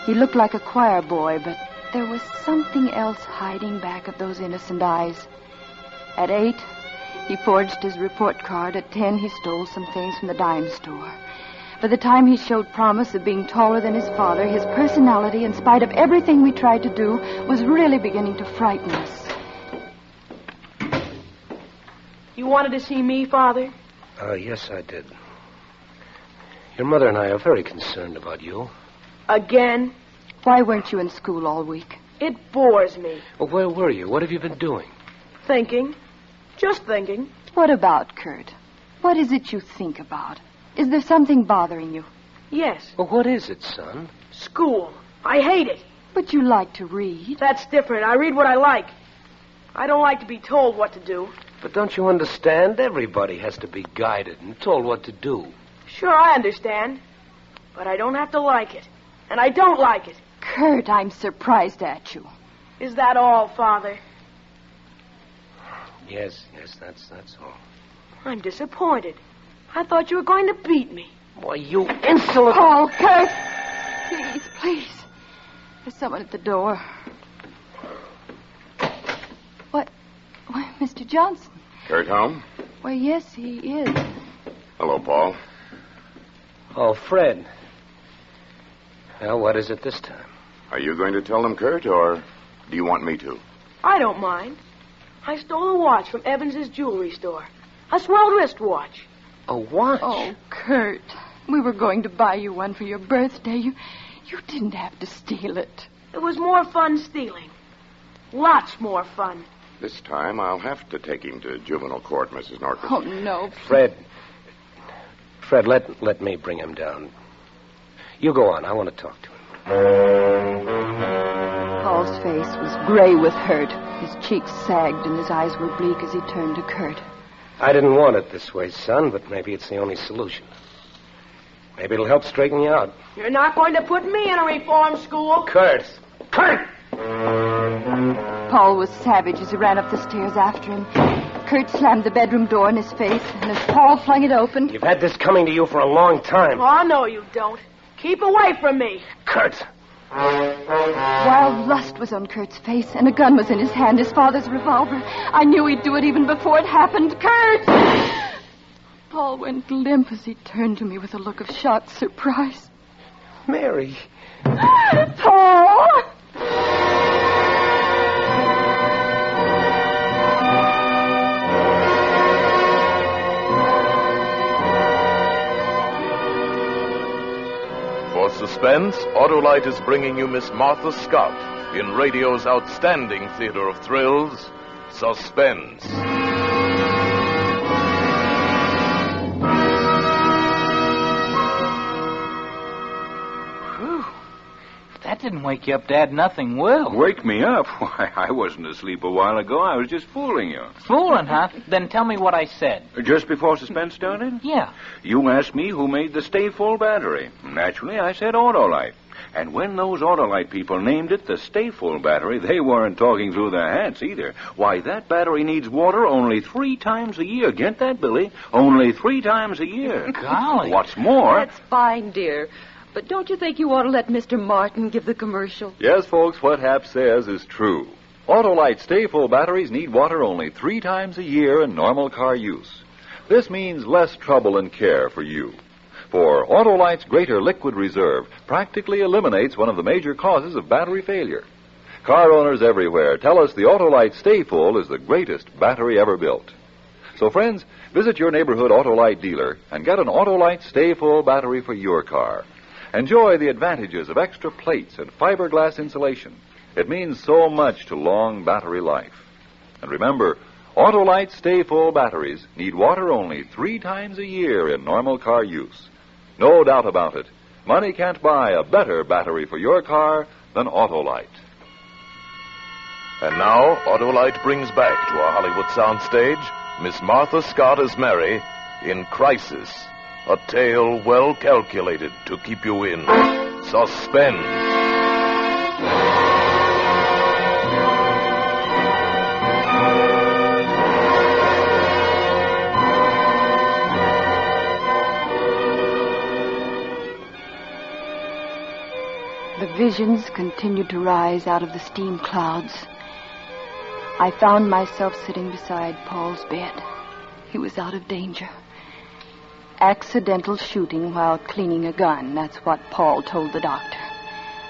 [SPEAKER 15] He looked like a choir boy, but there was something else hiding back of those innocent eyes. At 8, he forged his report card. At 10, he stole some things from the dime store. By the time he showed promise of being taller than his father, his personality, in spite of everything we tried to do, was really beginning to frighten us.
[SPEAKER 22] You wanted to see me, Father?
[SPEAKER 21] Yes, I did. Your mother and I are very concerned about you.
[SPEAKER 22] Again?
[SPEAKER 15] Why weren't you in school all week?
[SPEAKER 22] It bores me.
[SPEAKER 21] Well, where were you? What have you been doing?
[SPEAKER 22] Thinking. Just thinking.
[SPEAKER 15] What about, Kurt? What is it you think about? Is there something bothering you?
[SPEAKER 22] Yes.
[SPEAKER 21] Well, what is it, son?
[SPEAKER 22] School. I hate it.
[SPEAKER 15] But you like to read.
[SPEAKER 22] That's different. I read what I like. I don't like to be told what to do.
[SPEAKER 21] But don't you understand? Everybody has to be guided and told what to do.
[SPEAKER 22] Sure, I understand. But I don't have to like it. And I don't like it.
[SPEAKER 15] Kurt, I'm surprised at you.
[SPEAKER 22] Is that all, Father?
[SPEAKER 21] Yes, that's all.
[SPEAKER 22] I'm disappointed. I thought you were going to beat me.
[SPEAKER 21] Why, you insolent...
[SPEAKER 15] Paul, Kurt! Please. There's someone at the door. What? Why, Mr. Johnson.
[SPEAKER 23] Kurt home?
[SPEAKER 15] Why, yes, he is.
[SPEAKER 23] Hello, Paul.
[SPEAKER 21] Oh, Fred. Well, what is it this time?
[SPEAKER 23] Are you going to tell them, Kurt, or do you want me to?
[SPEAKER 22] I don't mind. I stole a watch from Evans's jewelry store. A swell wristwatch.
[SPEAKER 21] A watch?
[SPEAKER 12] Oh, Kurt. We were going to buy you one for your birthday. You didn't have to steal it.
[SPEAKER 22] It was more fun stealing. Lots more fun.
[SPEAKER 23] This time I'll have to take him to juvenile court, Mrs. Norcross.
[SPEAKER 12] Oh, no.
[SPEAKER 21] Fred, let me bring him down. You go on. I want to talk to him.
[SPEAKER 12] Paul's face was gray with hurt. His cheeks sagged and his eyes were bleak as he turned to Kurt.
[SPEAKER 21] I didn't want it this way, son, but maybe it's the only solution. Maybe it'll help straighten you out.
[SPEAKER 22] You're not going to put me in a reform school.
[SPEAKER 21] Kurt! Kurt!
[SPEAKER 12] Paul was savage as he ran up the stairs after him. Kurt slammed the bedroom door in his face, and as Paul flung it open...
[SPEAKER 21] You've had this coming to you for a long time.
[SPEAKER 22] Oh, no, you don't. Keep away from me.
[SPEAKER 21] Kurt!
[SPEAKER 12] Wild lust was on Kurt's face, and a gun was in his hand, his father's revolver. I knew he'd do it even before it happened. Kurt! Paul went limp as he turned to me with a look of shocked surprise.
[SPEAKER 21] Mary.
[SPEAKER 12] Paul!
[SPEAKER 4] For Suspense, Autolite is bringing you Miss Martha Scott in radio's outstanding theater of thrills, Suspense.
[SPEAKER 3] That didn't wake you up, Dad. Nothing will.
[SPEAKER 9] Wake me up? Why, I wasn't asleep a while ago. I was just fooling you.
[SPEAKER 3] Fooling, huh? Then tell me what I said.
[SPEAKER 9] Just before Suspense started?
[SPEAKER 3] Yeah.
[SPEAKER 9] You asked me who made the Stay Full battery. Naturally, I said Autolite. And when those Autolite people named it the Stay Full battery, they weren't talking through their hats either. Why, that battery needs water only 3 times a year. Get that, Billy? Only 3 times a year.
[SPEAKER 3] Golly.
[SPEAKER 9] What's more...
[SPEAKER 5] That's fine, dear. But don't you think you ought to let Mr. Martin give the commercial?
[SPEAKER 1] Yes, folks, what Hap says is true. Autolite Stay Full batteries need water only 3 times a year in normal car use. This means less trouble and care for you. For Autolite's greater liquid reserve practically eliminates one of the major causes of battery failure. Car owners everywhere tell us the Autolite Stay Full is the greatest battery ever built. So, friends, visit your neighborhood Autolite dealer and get an Autolite Stay Full battery for your car. Enjoy the advantages of extra plates and fiberglass insulation. It means so much to long battery life. And remember, Autolite Stay Full batteries need water only 3 times a year in normal car use. No doubt about it, money can't buy a better battery for your car than Autolite.
[SPEAKER 4] And now, Autolite brings back to our Hollywood soundstage Miss Martha Scott as Mary in Crisis, a tale well calculated to keep you in suspense.
[SPEAKER 12] The visions continued to rise out of the steam clouds. I found myself sitting beside Paul's bed. He was out of danger. Accidental shooting while cleaning a gun. That's what Paul told the doctor.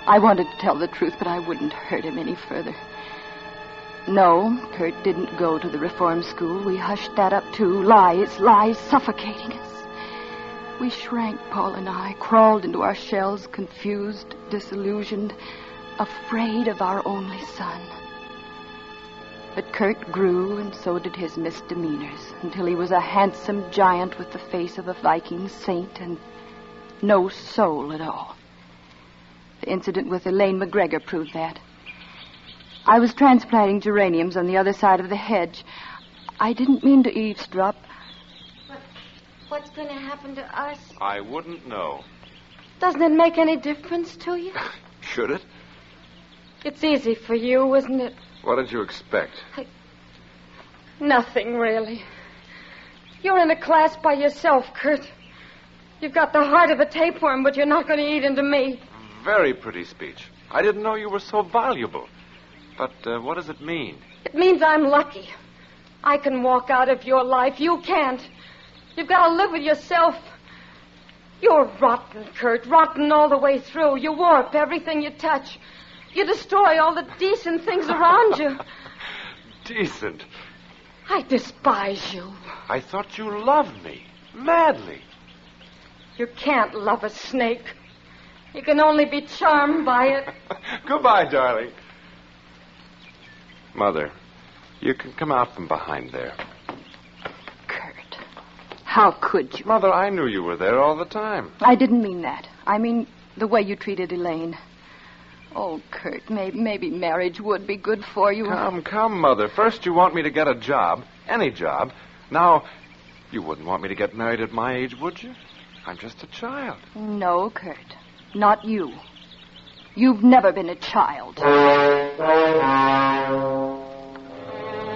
[SPEAKER 12] I wanted to tell the truth, but I wouldn't hurt him any further. No, Kurt didn't go to the reform school. We hushed that up, too. Lies suffocating us. We shrank, Paul and I, crawled into our shells, confused, disillusioned, afraid of our only son. But Kurt grew, and so did his misdemeanors, until he was a handsome giant with the face of a Viking saint and no soul at all. The incident with Elaine McGregor proved that. I was transplanting geraniums on the other side of the hedge. I didn't mean to eavesdrop.
[SPEAKER 15] What's going to happen to us?
[SPEAKER 9] I wouldn't know.
[SPEAKER 15] Doesn't it make any difference to you?
[SPEAKER 9] Should it?
[SPEAKER 15] It's easy for you, isn't it?
[SPEAKER 9] What did you expect?
[SPEAKER 15] Nothing, really. You're in a class by yourself, Kurt. You've got the heart of a tapeworm, but you're not going to eat into me.
[SPEAKER 7] Very pretty speech. I didn't know you were so valuable. But what does it mean?
[SPEAKER 15] It means I'm lucky. I can walk out of your life. You can't. You've got to live with yourself. You're rotten, Kurt. Rotten all the way through. You warp everything you touch. You destroy all the decent things around you.
[SPEAKER 7] Decent?
[SPEAKER 15] I despise you.
[SPEAKER 7] I thought you loved me. Madly.
[SPEAKER 15] You can't love a snake. You can only be charmed by it.
[SPEAKER 7] Goodbye, darling. Mother, you can come out from behind there.
[SPEAKER 12] How could you?
[SPEAKER 7] Mother, I knew you were there all the time.
[SPEAKER 12] I didn't mean that. I mean the way you treated Elaine. Oh, Kurt, maybe marriage would be good for you.
[SPEAKER 7] Come, Mother. First you want me to get a job, any job. Now, you wouldn't want me to get married at my age, would you? I'm just a child.
[SPEAKER 12] No, Kurt. Not you. You've never been a child.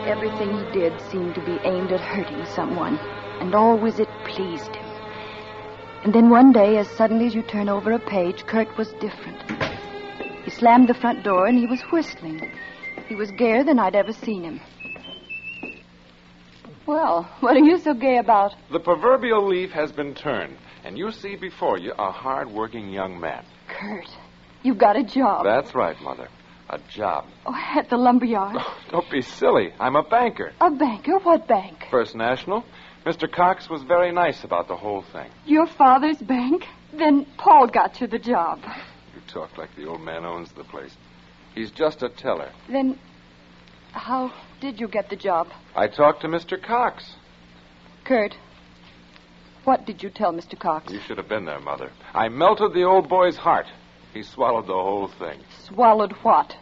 [SPEAKER 12] Everything he did seemed to be aimed at hurting someone, and always it pleased him. And then one day, as suddenly as you turn over a page, Kurt was different. He slammed the front door and he was whistling. He was gayer than I'd ever seen him. Well, what are you so gay about?
[SPEAKER 7] The proverbial leaf has been turned, and you see before you a hard-working young man.
[SPEAKER 12] Kurt, you've got a job.
[SPEAKER 7] That's right, Mother. A job.
[SPEAKER 12] Oh, at the lumberyard.
[SPEAKER 7] Oh, don't be silly. I'm a banker.
[SPEAKER 12] A banker? What bank?
[SPEAKER 7] First National. Mr. Cox was very nice about the whole thing.
[SPEAKER 12] Your father's bank? Then Paul got you the job.
[SPEAKER 7] You talk like the old man owns the place. He's just a teller.
[SPEAKER 12] Then how did you get the job?
[SPEAKER 7] I talked to Mr. Cox.
[SPEAKER 12] Kurt, what did you tell Mr. Cox?
[SPEAKER 7] You should have been there, Mother. I melted the old boy's heart. He swallowed the whole thing.
[SPEAKER 12] Swallowed what?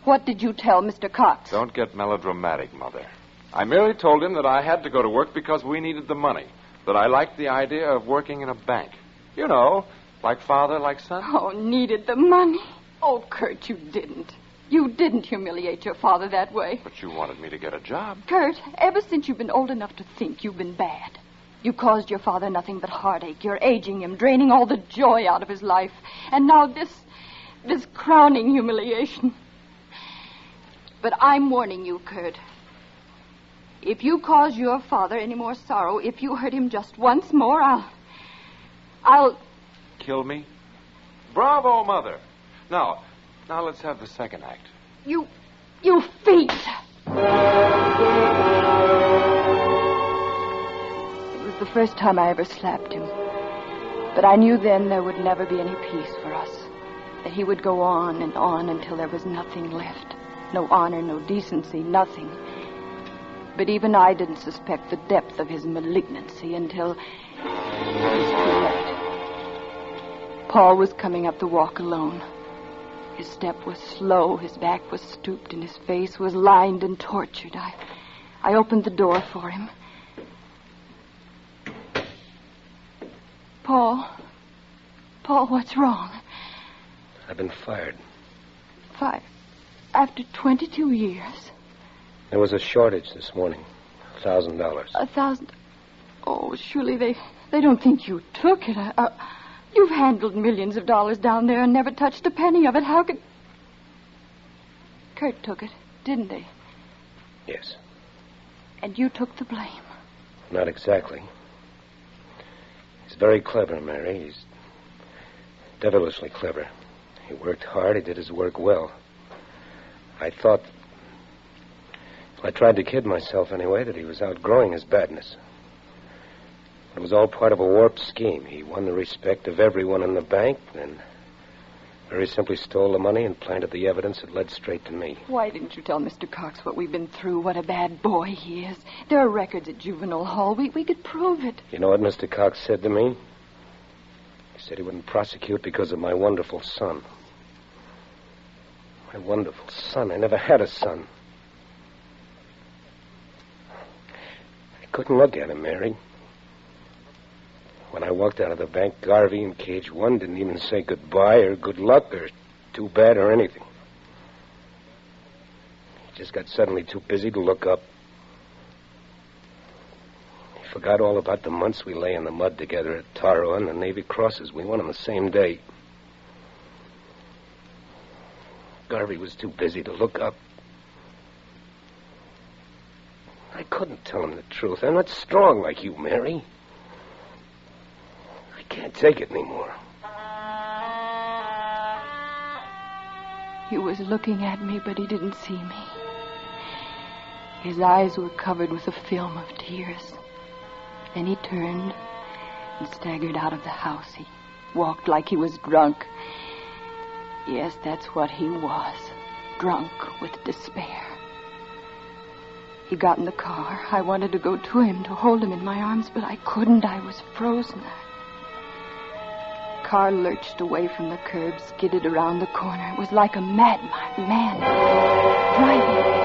[SPEAKER 12] What did you tell Mr. Cox?
[SPEAKER 7] Don't get melodramatic, Mother. I merely told him that I had to go to work because we needed the money. That I liked the idea of working in a bank. You know, like father, like son.
[SPEAKER 12] Oh, needed the money? Oh, Kurt, you didn't. You didn't humiliate your father that way.
[SPEAKER 7] But you wanted me to get a job.
[SPEAKER 12] Kurt, ever since you've been old enough to think, you've been bad. You caused your father nothing but heartache. You're aging him, draining all the joy out of his life. And now this crowning humiliation. But I'm warning you, Kurt. If you cause your father any more sorrow, if you hurt him just once more, I'll...
[SPEAKER 7] Kill me? Bravo, Mother. Now let's have the second act.
[SPEAKER 12] You feet! It was the first time I ever slapped him. But I knew then there would never be any peace for us. That he would go on and on until there was nothing left. No honor, no decency, nothing. But even I didn't suspect the depth of his malignancy until it was too late. Paul was coming up the walk alone. His step was slow, his back was stooped, and his face was lined and tortured. I opened the door for him. Paul, what's wrong?
[SPEAKER 21] I've been fired.
[SPEAKER 12] Fired? After 22 years?
[SPEAKER 21] There was a shortage this morning. $1,000.
[SPEAKER 12] $1,000? Oh, surely they don't think you took it. You've handled millions of dollars down there and never touched a penny of it. How could... Kurt took it, didn't they?
[SPEAKER 21] Yes.
[SPEAKER 12] And you took the blame?
[SPEAKER 21] Not exactly. He's very clever, Mary. He's devilishly clever. He worked hard. He did his work well. I tried to kid myself anyway that he was outgrowing his badness. It was all part of a warped scheme. He won the respect of everyone in the bank, then very simply stole the money and planted the evidence that led straight to me.
[SPEAKER 12] Why didn't you tell Mr. Cox what we've been through, what a bad boy he is? There are records at Juvenile Hall. We could prove it.
[SPEAKER 21] You know what Mr. Cox said to me? He said he wouldn't prosecute because of my wonderful son. My wonderful son. I never had a son. I couldn't look at him, Mary. When I walked out of the bank, Garvey in Cage 1 didn't even say goodbye or good luck or too bad or anything. He just got suddenly too busy to look up. He forgot all about the months we lay in the mud together at Taro and the Navy Crosses. We won on the same day. Garvey was too busy to look up. I couldn't tell him the truth. I'm not strong like you, Mary. I can't take it anymore.
[SPEAKER 12] He was looking at me, but he didn't see me. His eyes were covered with a film of tears. Then he turned and staggered out of the house. He walked like he was drunk. Yes, that's what he was. Drunk with despair. He got in the car. I wanted to go to him, to hold him in my arms, but I couldn't. I was frozen. The car lurched away from the curb, skidded around the corner. It was like a madman driving.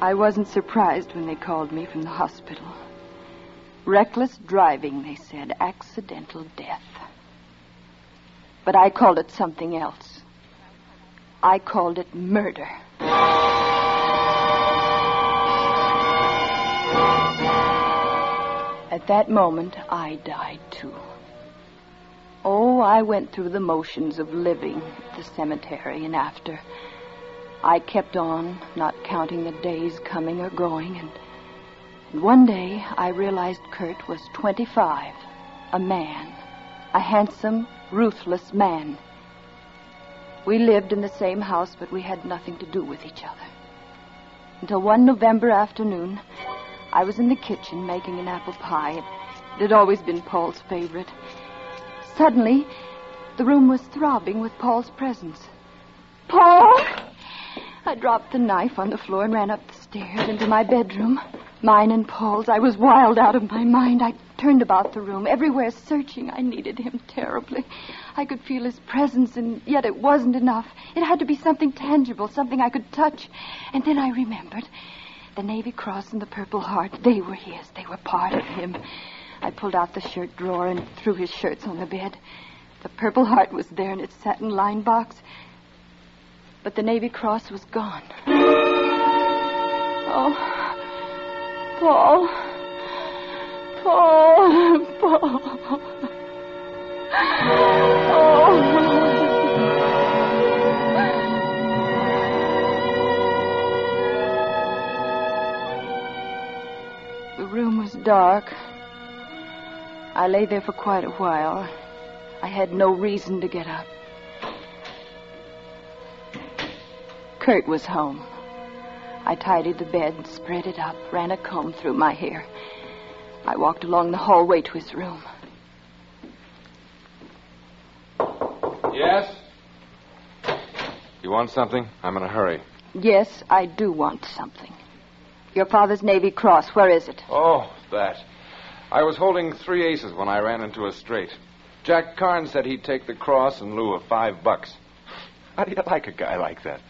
[SPEAKER 12] I wasn't surprised when they called me from the hospital. Reckless driving, they said. Accidental death. But I called it something else. I called it murder. At that moment, I died too. Oh, I went through the motions of living at the cemetery and after. I kept on, not counting the days coming or going, and one day I realized Kurt was 25, a man, a handsome, ruthless man. We lived in the same house, but we had nothing to do with each other. Until one November afternoon, I was in the kitchen making an apple pie. It had always been Paul's favorite. Suddenly, the room was throbbing with Paul's presence. Paul! I dropped the knife on the floor and ran up the stairs into my bedroom. Mine and Paul's. I was wild out of my mind. I turned about the room, everywhere searching. I needed him terribly. I could feel his presence, and yet it wasn't enough. It had to be something tangible, something I could touch. And then I remembered. The Navy Cross and the Purple Heart, they were his. They were part of him. I pulled out the shirt drawer and threw his shirts on the bed. The Purple Heart was there in its satin-lined box. But the Navy Cross was gone. Oh, Paul. Paul. Oh. The room was dark. I lay there for quite a while. I had no reason to get up. Kurt was home. I tidied the bed, spread it up, ran a comb through my hair. I walked along the hallway to his room.
[SPEAKER 7] Yes? You want something? I'm in a hurry.
[SPEAKER 12] Yes, I do want something. Your father's Navy Cross, where is it?
[SPEAKER 7] Oh, that. I was holding 3 aces when I ran into a straight. Jack Carnes said he'd take the cross in lieu of $5. How do you like a guy like that?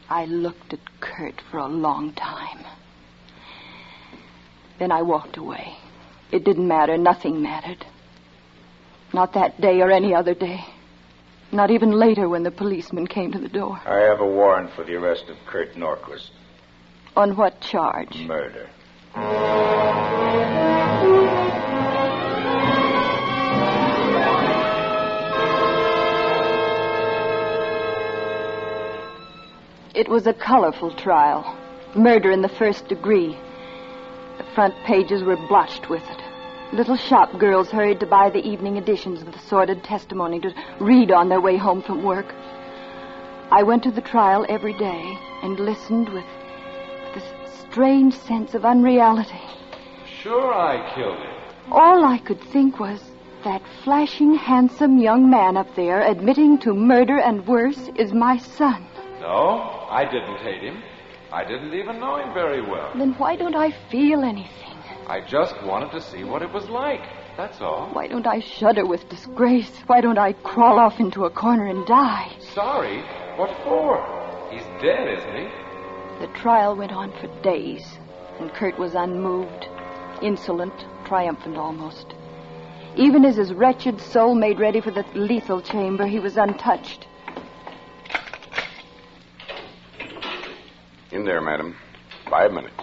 [SPEAKER 12] I looked at Kurt for a long time. Then I walked away. It didn't matter. Nothing mattered. Not that day or any other day. Not even later when the policeman came to the door.
[SPEAKER 9] I have a warrant for the arrest of Kurt Norquist.
[SPEAKER 12] On what charge?
[SPEAKER 9] Murder.
[SPEAKER 12] It was a colorful trial. Murder in the first degree. The front pages were blotched with it. Little shop girls hurried to buy the evening editions of the sordid testimony to read on their way home from work. I went to the trial every day and listened with this strange sense of unreality.
[SPEAKER 7] Sure I killed him.
[SPEAKER 12] All I could think was that flashing, handsome young man up there admitting to murder and worse is my son.
[SPEAKER 7] No, I didn't hate him. I didn't even know him very well.
[SPEAKER 12] Then why don't I feel anything?
[SPEAKER 7] I just wanted to see what it was like. That's all.
[SPEAKER 12] Why don't I shudder with disgrace? Why don't I crawl off into a corner and die?
[SPEAKER 7] Sorry? What for? He's dead, isn't he?
[SPEAKER 12] The trial went on for days, and Kurt was unmoved, insolent, triumphant almost. Even as his wretched soul made ready for the lethal chamber, he was untouched.
[SPEAKER 23] In there, madam. 5 minutes.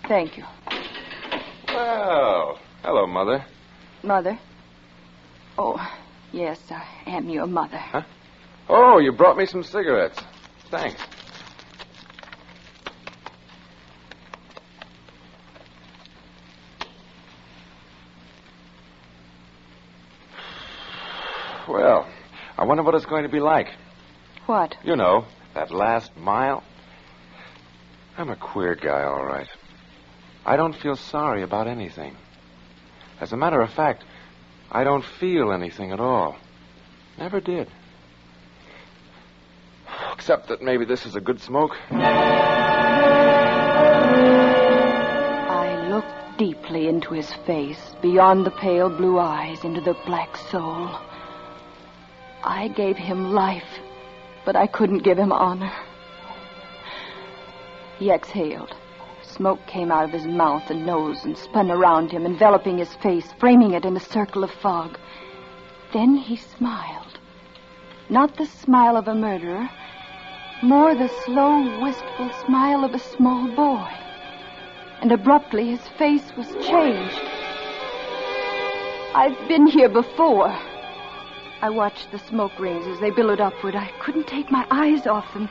[SPEAKER 12] Thank you.
[SPEAKER 7] Well, hello, Mother.
[SPEAKER 12] Mother? Oh, yes, I am your mother.
[SPEAKER 7] Huh? Oh, you brought me some cigarettes. Thanks. Well, I wonder what it's going to be like.
[SPEAKER 12] What?
[SPEAKER 7] You know, That last mile. I'm a queer guy, all right. I don't feel sorry about anything. As a matter of fact, I don't feel anything at all. Never did. Except that maybe this is a good smoke.
[SPEAKER 12] I looked deeply into his face, beyond the pale blue eyes, into the black soul. I gave him life, but I couldn't give him honor. He exhaled. Smoke came out of his mouth and nose and spun around him, enveloping his face, framing it in a circle of fog. Then he smiled. Not the smile of a murderer, more the slow, wistful smile of a small boy. And abruptly his face was changed. I've been here before. I watched the smoke rings as they billowed upward. I couldn't take my eyes off them.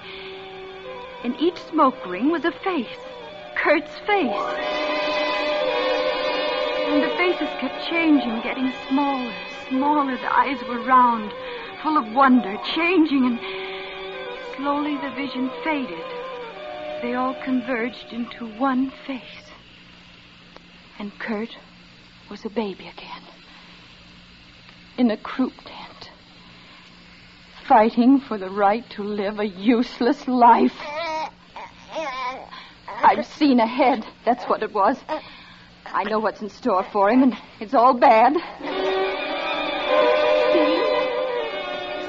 [SPEAKER 12] In each smoke ring was a face. Kurt's face. And the faces kept changing, getting smaller, smaller. The eyes were round, full of wonder, changing, and slowly the vision faded. They all converged into one face. And Kurt was a baby again. In a croup tent. Fighting for the right to live a useless life. I've seen ahead. That's what it was. I know what's in store for him, and it's all bad.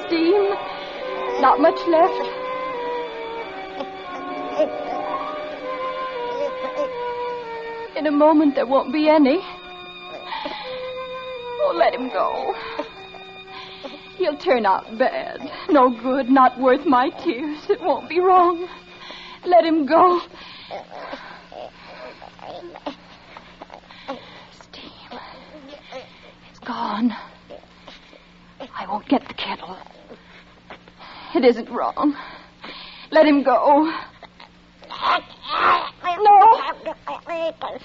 [SPEAKER 12] Steam. Not much left. In a moment, there won't be any. Oh, let him go. He'll turn out bad. No good, not worth my tears. It won't be wrong. Let him go. Steam. It's gone. I won't get the kettle. It isn't wrong. Let him go. No.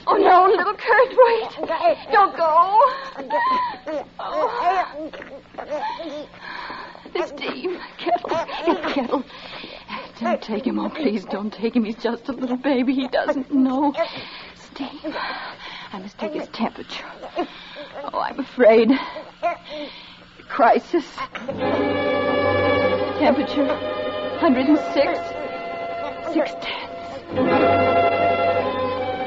[SPEAKER 12] Oh, no, little Kurt, wait. Don't go. Oh. The steam. Kettle. Don't take him. Oh, please don't take him. He's just a little baby. He doesn't know. Steam. I must take his temperature. Oh, I'm afraid. Crisis. Temperature 106. 6/10.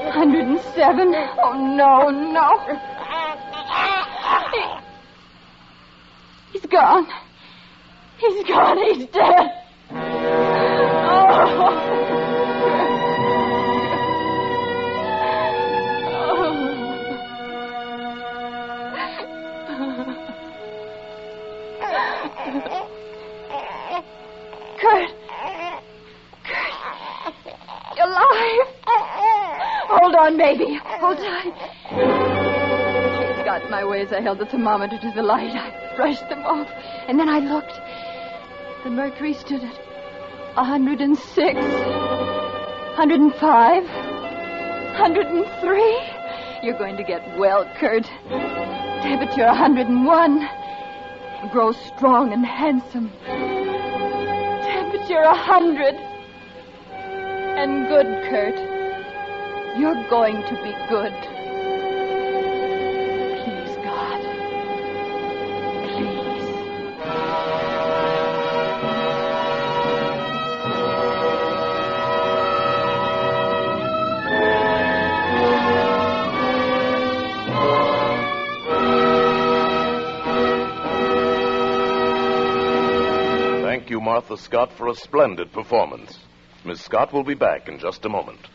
[SPEAKER 12] 107. Oh, no. He's gone. He's gone. He's dead. Kurt. You're alive. Hold on, baby. Hold tight. It got in my way as I held the thermometer to the light. I brushed them off, and then I looked. The mercury stood at 106, 105, 103. You're going to get well, Kurt. Temperature 101. Grow strong and handsome. Temperature 100. And good, Kurt. You're going to be good. Please, God. Please.
[SPEAKER 4] Thank you, Martha Scott, for a splendid performance. Miss Scott will be back in just a moment.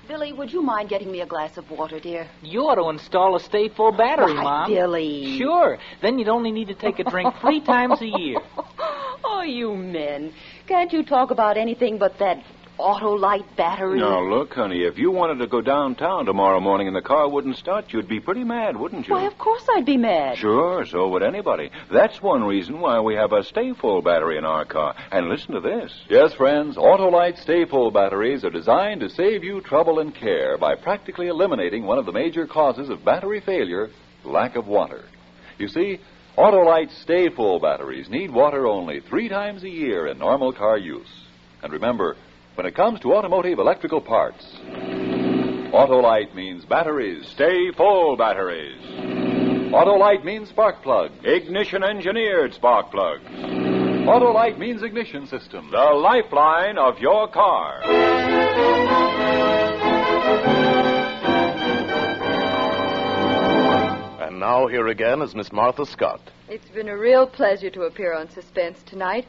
[SPEAKER 14] Billy, would you mind getting me a glass of water, dear?
[SPEAKER 3] You ought to install a stay full battery,
[SPEAKER 14] Why,
[SPEAKER 3] Mom.
[SPEAKER 14] Billy.
[SPEAKER 3] Sure. Then you'd only need to take a drink 3 times a year.
[SPEAKER 14] Oh, you men. Can't you talk about anything but that Autolite battery?
[SPEAKER 9] Now, look, honey, if you wanted to go downtown tomorrow morning and the car wouldn't start, you'd be pretty mad, wouldn't you?
[SPEAKER 14] Why, of course I'd be mad.
[SPEAKER 9] Sure, so would anybody. That's one reason why we have a stay full battery in our car. And listen to this.
[SPEAKER 1] Yes, friends, Autolite Stay Full batteries are designed to save you trouble and care by practically eliminating one of the major causes of battery failure, lack of water. You see, Autolite Stay Full batteries need water only 3 times a year in normal car use. And remember, when it comes to automotive electrical parts, Autolite means batteries.
[SPEAKER 9] Stay full batteries.
[SPEAKER 1] Autolite means spark plugs.
[SPEAKER 9] Ignition engineered spark plugs.
[SPEAKER 1] Autolite means ignition systems.
[SPEAKER 9] The lifeline of your car.
[SPEAKER 4] And now here again is Miss Martha Scott.
[SPEAKER 12] It's been a real pleasure to appear on Suspense tonight.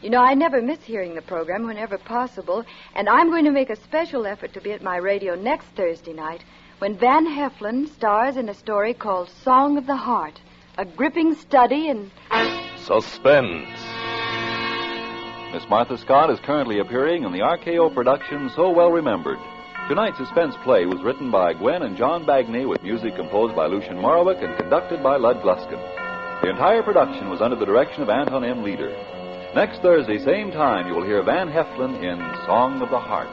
[SPEAKER 12] You know, I never miss hearing the program whenever possible, and I'm going to make a special effort to be at my radio next Thursday night when Van Heflin stars in a story called Song of the Heart, a gripping study in
[SPEAKER 4] Suspense.
[SPEAKER 1] Miss Martha Scott is currently appearing in the RKO production So Well Remembered. Tonight's suspense play was written by Gwen and John Bagney with music composed by Lucian Morowick and conducted by Lud Gluskin. The entire production was under the direction of Anton M. Leader. Next Thursday, same time, you will hear Van Heflin in Song of the Heart.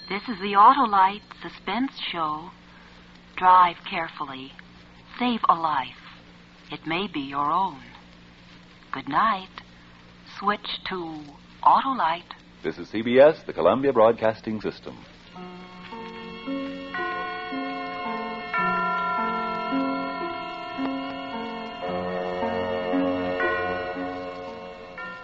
[SPEAKER 8] This is the Autolite Suspense Show. Drive carefully. Save a life. It may be your own. Good night. Switch to Autolite.
[SPEAKER 1] This is CBS, the Columbia Broadcasting System.